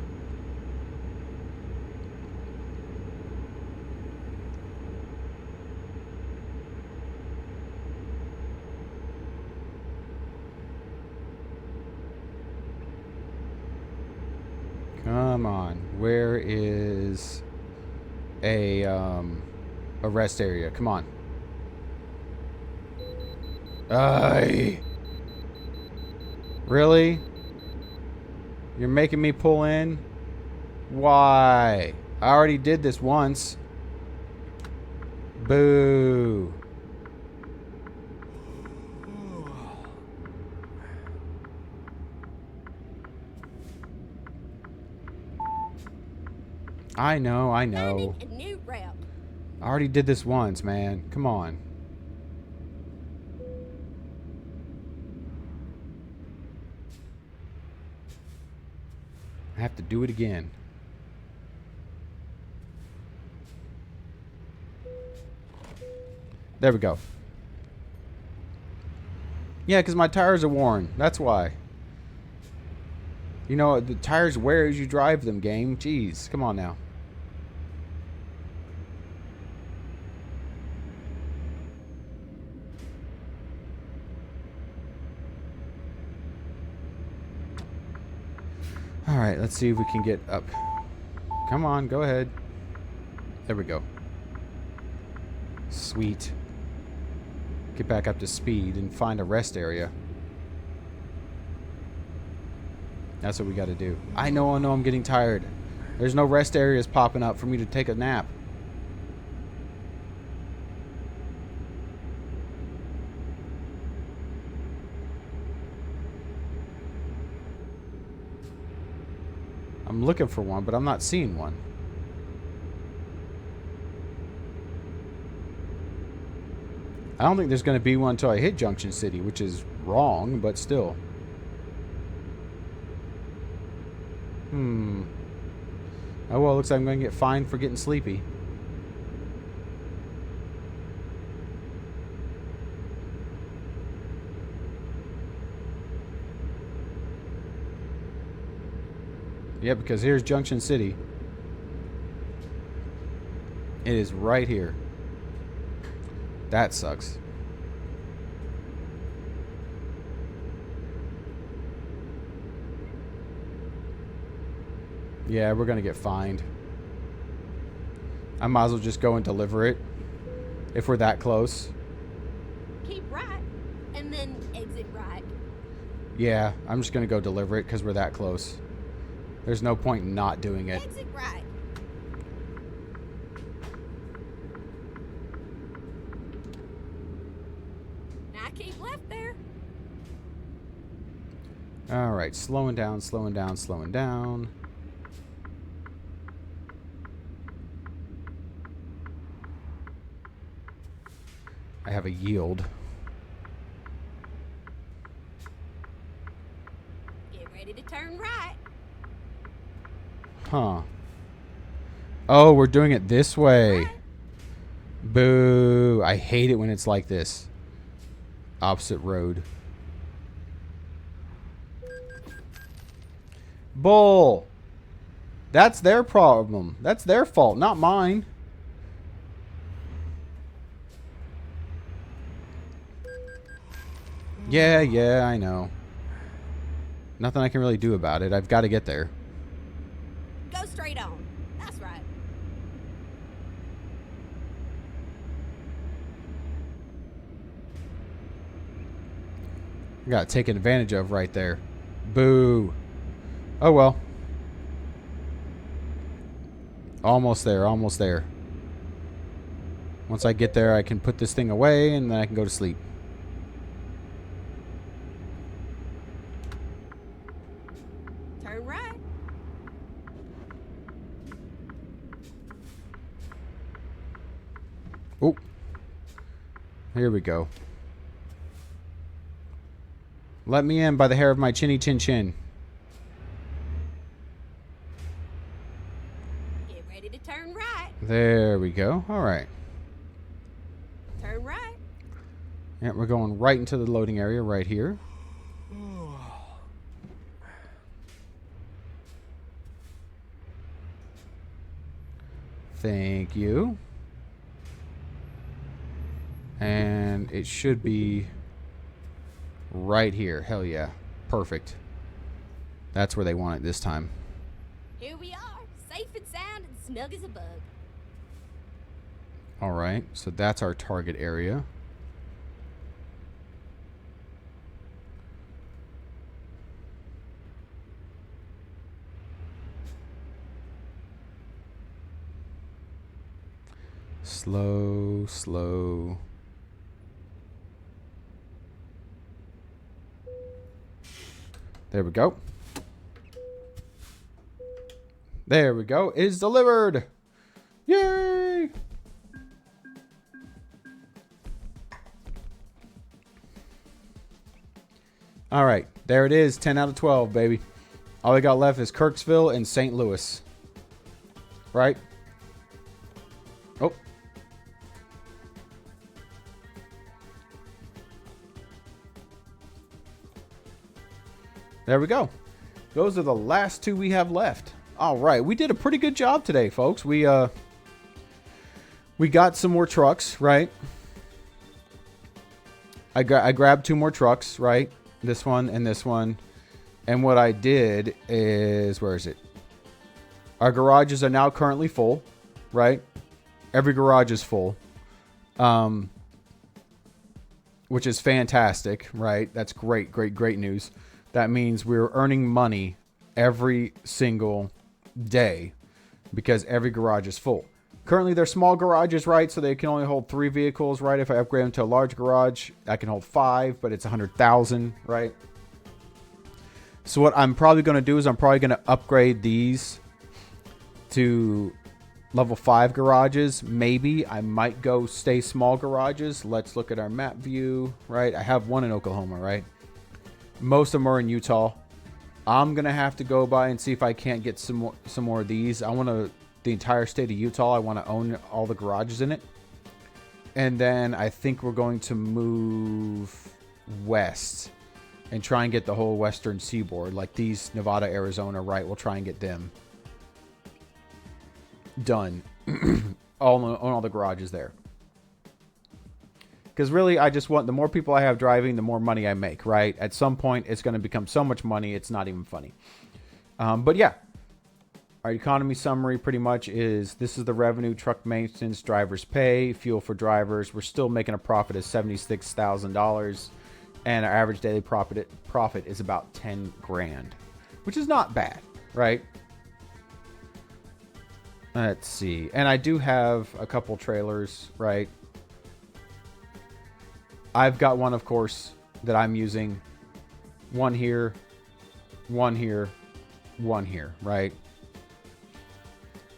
Come on. Where is a rest area? Come on. Aye. Really? You're making me pull in? Why? I already did this once. Boo. I know. Finding a new route. I already did this once, man. Come on. I have to do it again. There we go. Yeah, because my tires are worn. That's why. You know, the tires wear as you drive them, game. Jeez, come on now. Alright, let's see if we can get up. Come on, go ahead. There we go. Sweet. Get back up to speed and find a rest area. That's what we got to do. I know I'm getting tired. There's no rest areas popping up for me to take a nap. I'm looking for one, but I'm not seeing one. I don't think there's going to be one until I hit Junction City, which is wrong, but still. Oh, well, looks like I'm going to get fined for getting sleepy. Yeah, because here's Junction City. It is right here. That sucks. Yeah, we're going to get fined. I might as well just go and deliver it. If we're that close. Keep right, and then exit right. Yeah, I'm just going to go deliver it because we're that close. There's no point in not doing it. Exit right. Now keep left there. Alright, slowing down, slowing down, slowing down. I have a yield. Get ready to turn right. Huh. Oh, we're doing it this way. Right. Boo. I hate it when it's like this. Opposite road. Bull. That's their problem. That's their fault, not mine. Yeah, I know. Nothing I can really do about it. I've got to get there. Go straight on. That's right. Got taken advantage of right there. Boo. Oh well. Almost there, almost there. Once I get there, I can put this thing away and then I can go to sleep. Turn right. Oh. Here we go. Let me in by the hair of my chinny chin chin. Get ready to turn right. There we go. All right. Turn right. Yeah, we're going right into the loading area right here. Thank you. And it should be right here. Hell yeah. Perfect. That's where they want it this time. Here we are, safe and sound and snug as a bug. All right. So that's our target area. Slow, slow. There we go. There we go. It is delivered. Yay! All right. There it is. 10 out of 12, baby. All we got left is Kirksville and St. Louis. Right? Oh. There we go. Those are the last two we have left. All right, we did a pretty good job today, folks. We got some more trucks, right? I grabbed two more trucks, right? This one and this one. And what I did is, where is it? Our garages are now currently full, right? Every garage is full. Which is fantastic, right? That's great, great, great news. That means we're earning money every single day because every garage is full. Currently, they're small garages, right? So they can only hold 3 vehicles, right? If I upgrade them to a large garage, I can hold 5, but it's 100,000, right? So what I'm probably going to do is I'm probably going to upgrade these to level 5 garages. Maybe I might go stay small garages. Let's look at our map view, right? I have one in Oklahoma, right? Most of them are in Utah. I'm going to have to go by and see if I can't get some more of these. I want to, the entire state of Utah, I want to own all the garages in it. And then I think we're going to move west and try and get the whole western seaboard. Like these, Nevada, Arizona, right? We'll try and get them done. On all the garages there. Because really, I just want, the more people I have driving, the more money I make, right? At some point, it's going to become so much money, it's not even funny. But yeah, our economy summary pretty much is, this is the revenue, truck maintenance, drivers pay, fuel for drivers. We're still making a profit of $76,000. And our average daily profit is about 10 grand, which is not bad, right? Let's see. And I do have a couple trailers, right? I've got one, of course, that I'm using. One here, one here, one here, right?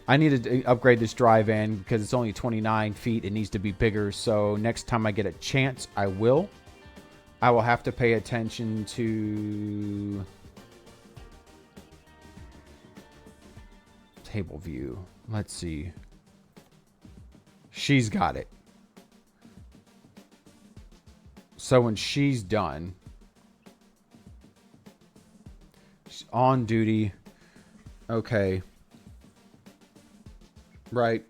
I need to upgrade this dry van because it's only 29 feet. It needs to be bigger. So next time I get a chance, I will. I will have to pay attention to table view. Let's see. She's got it. So when she's done, she's on duty. Okay. Right.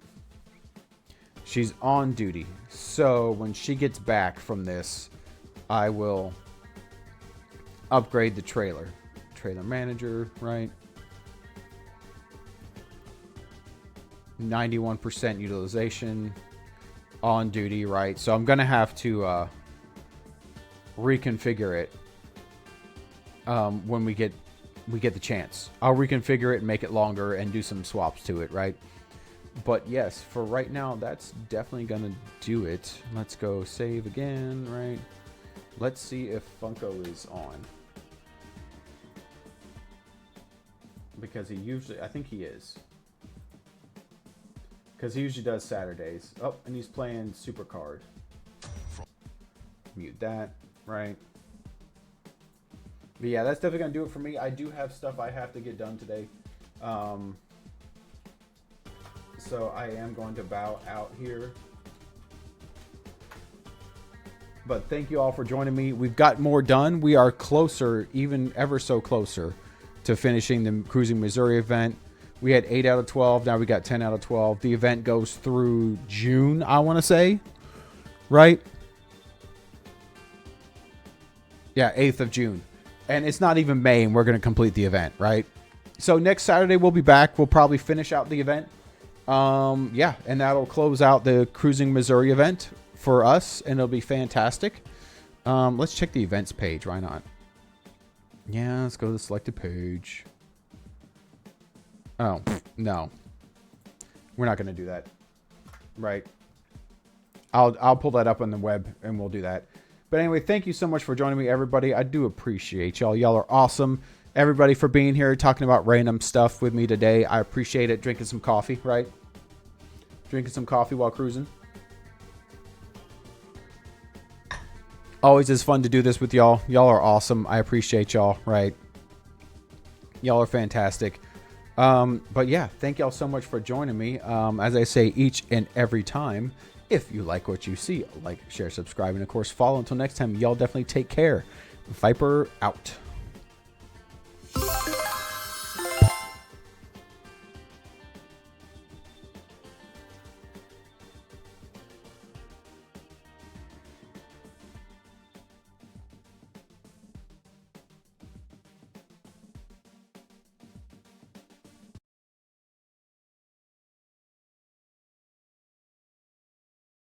She's on duty. So when she gets back from this, I will upgrade the trailer. Trailer manager, right? 91% utilization. On duty, right? So I'm going to have to reconfigure it when we get the chance. I'll reconfigure it and make it longer and do some swaps to it, right? But yes, for right now, that's definitely going to do it. Let's go save again, right? Let's see if Funko is on. Because he usually, I think he is. Because he usually does Saturdays. Oh, and he's playing Supercard. Mute that, right? But yeah, that's definitely going to do it for me. I do have stuff I have to get done today. So I am going to bow out here. But thank you all for joining me. We've got more done. We are closer, even ever so closer, to finishing the Cruising Missouri event. We had 8 out of 12. Now we got 10 out of 12. The event goes through June, I want to say. Right? Yeah, 8th of June. And it's not even May, and we're going to complete the event, right? So next Saturday, we'll be back. We'll probably finish out the event. Yeah, and that'll close out the Cruising Missouri event for us, and it'll be fantastic. Let's check the events page. Why not? Yeah, let's go to the selected page. Oh, no. We're not going to do that. Right. I'll pull that up on the web, and we'll do that. But anyway, thank you so much for joining me, everybody. I do appreciate y'all. Y'all are awesome. Everybody for being here, talking about random stuff with me today. I appreciate it. Drinking some coffee, right? Drinking some coffee while cruising. Always is fun to do this with y'all. Y'all are awesome. I appreciate y'all, right? Y'all are fantastic. But yeah, thank y'all so much for joining me. As I say each and every time, if you like what you see, like, share, subscribe, and of course follow. Until next time, y'all definitely take care. Viper out.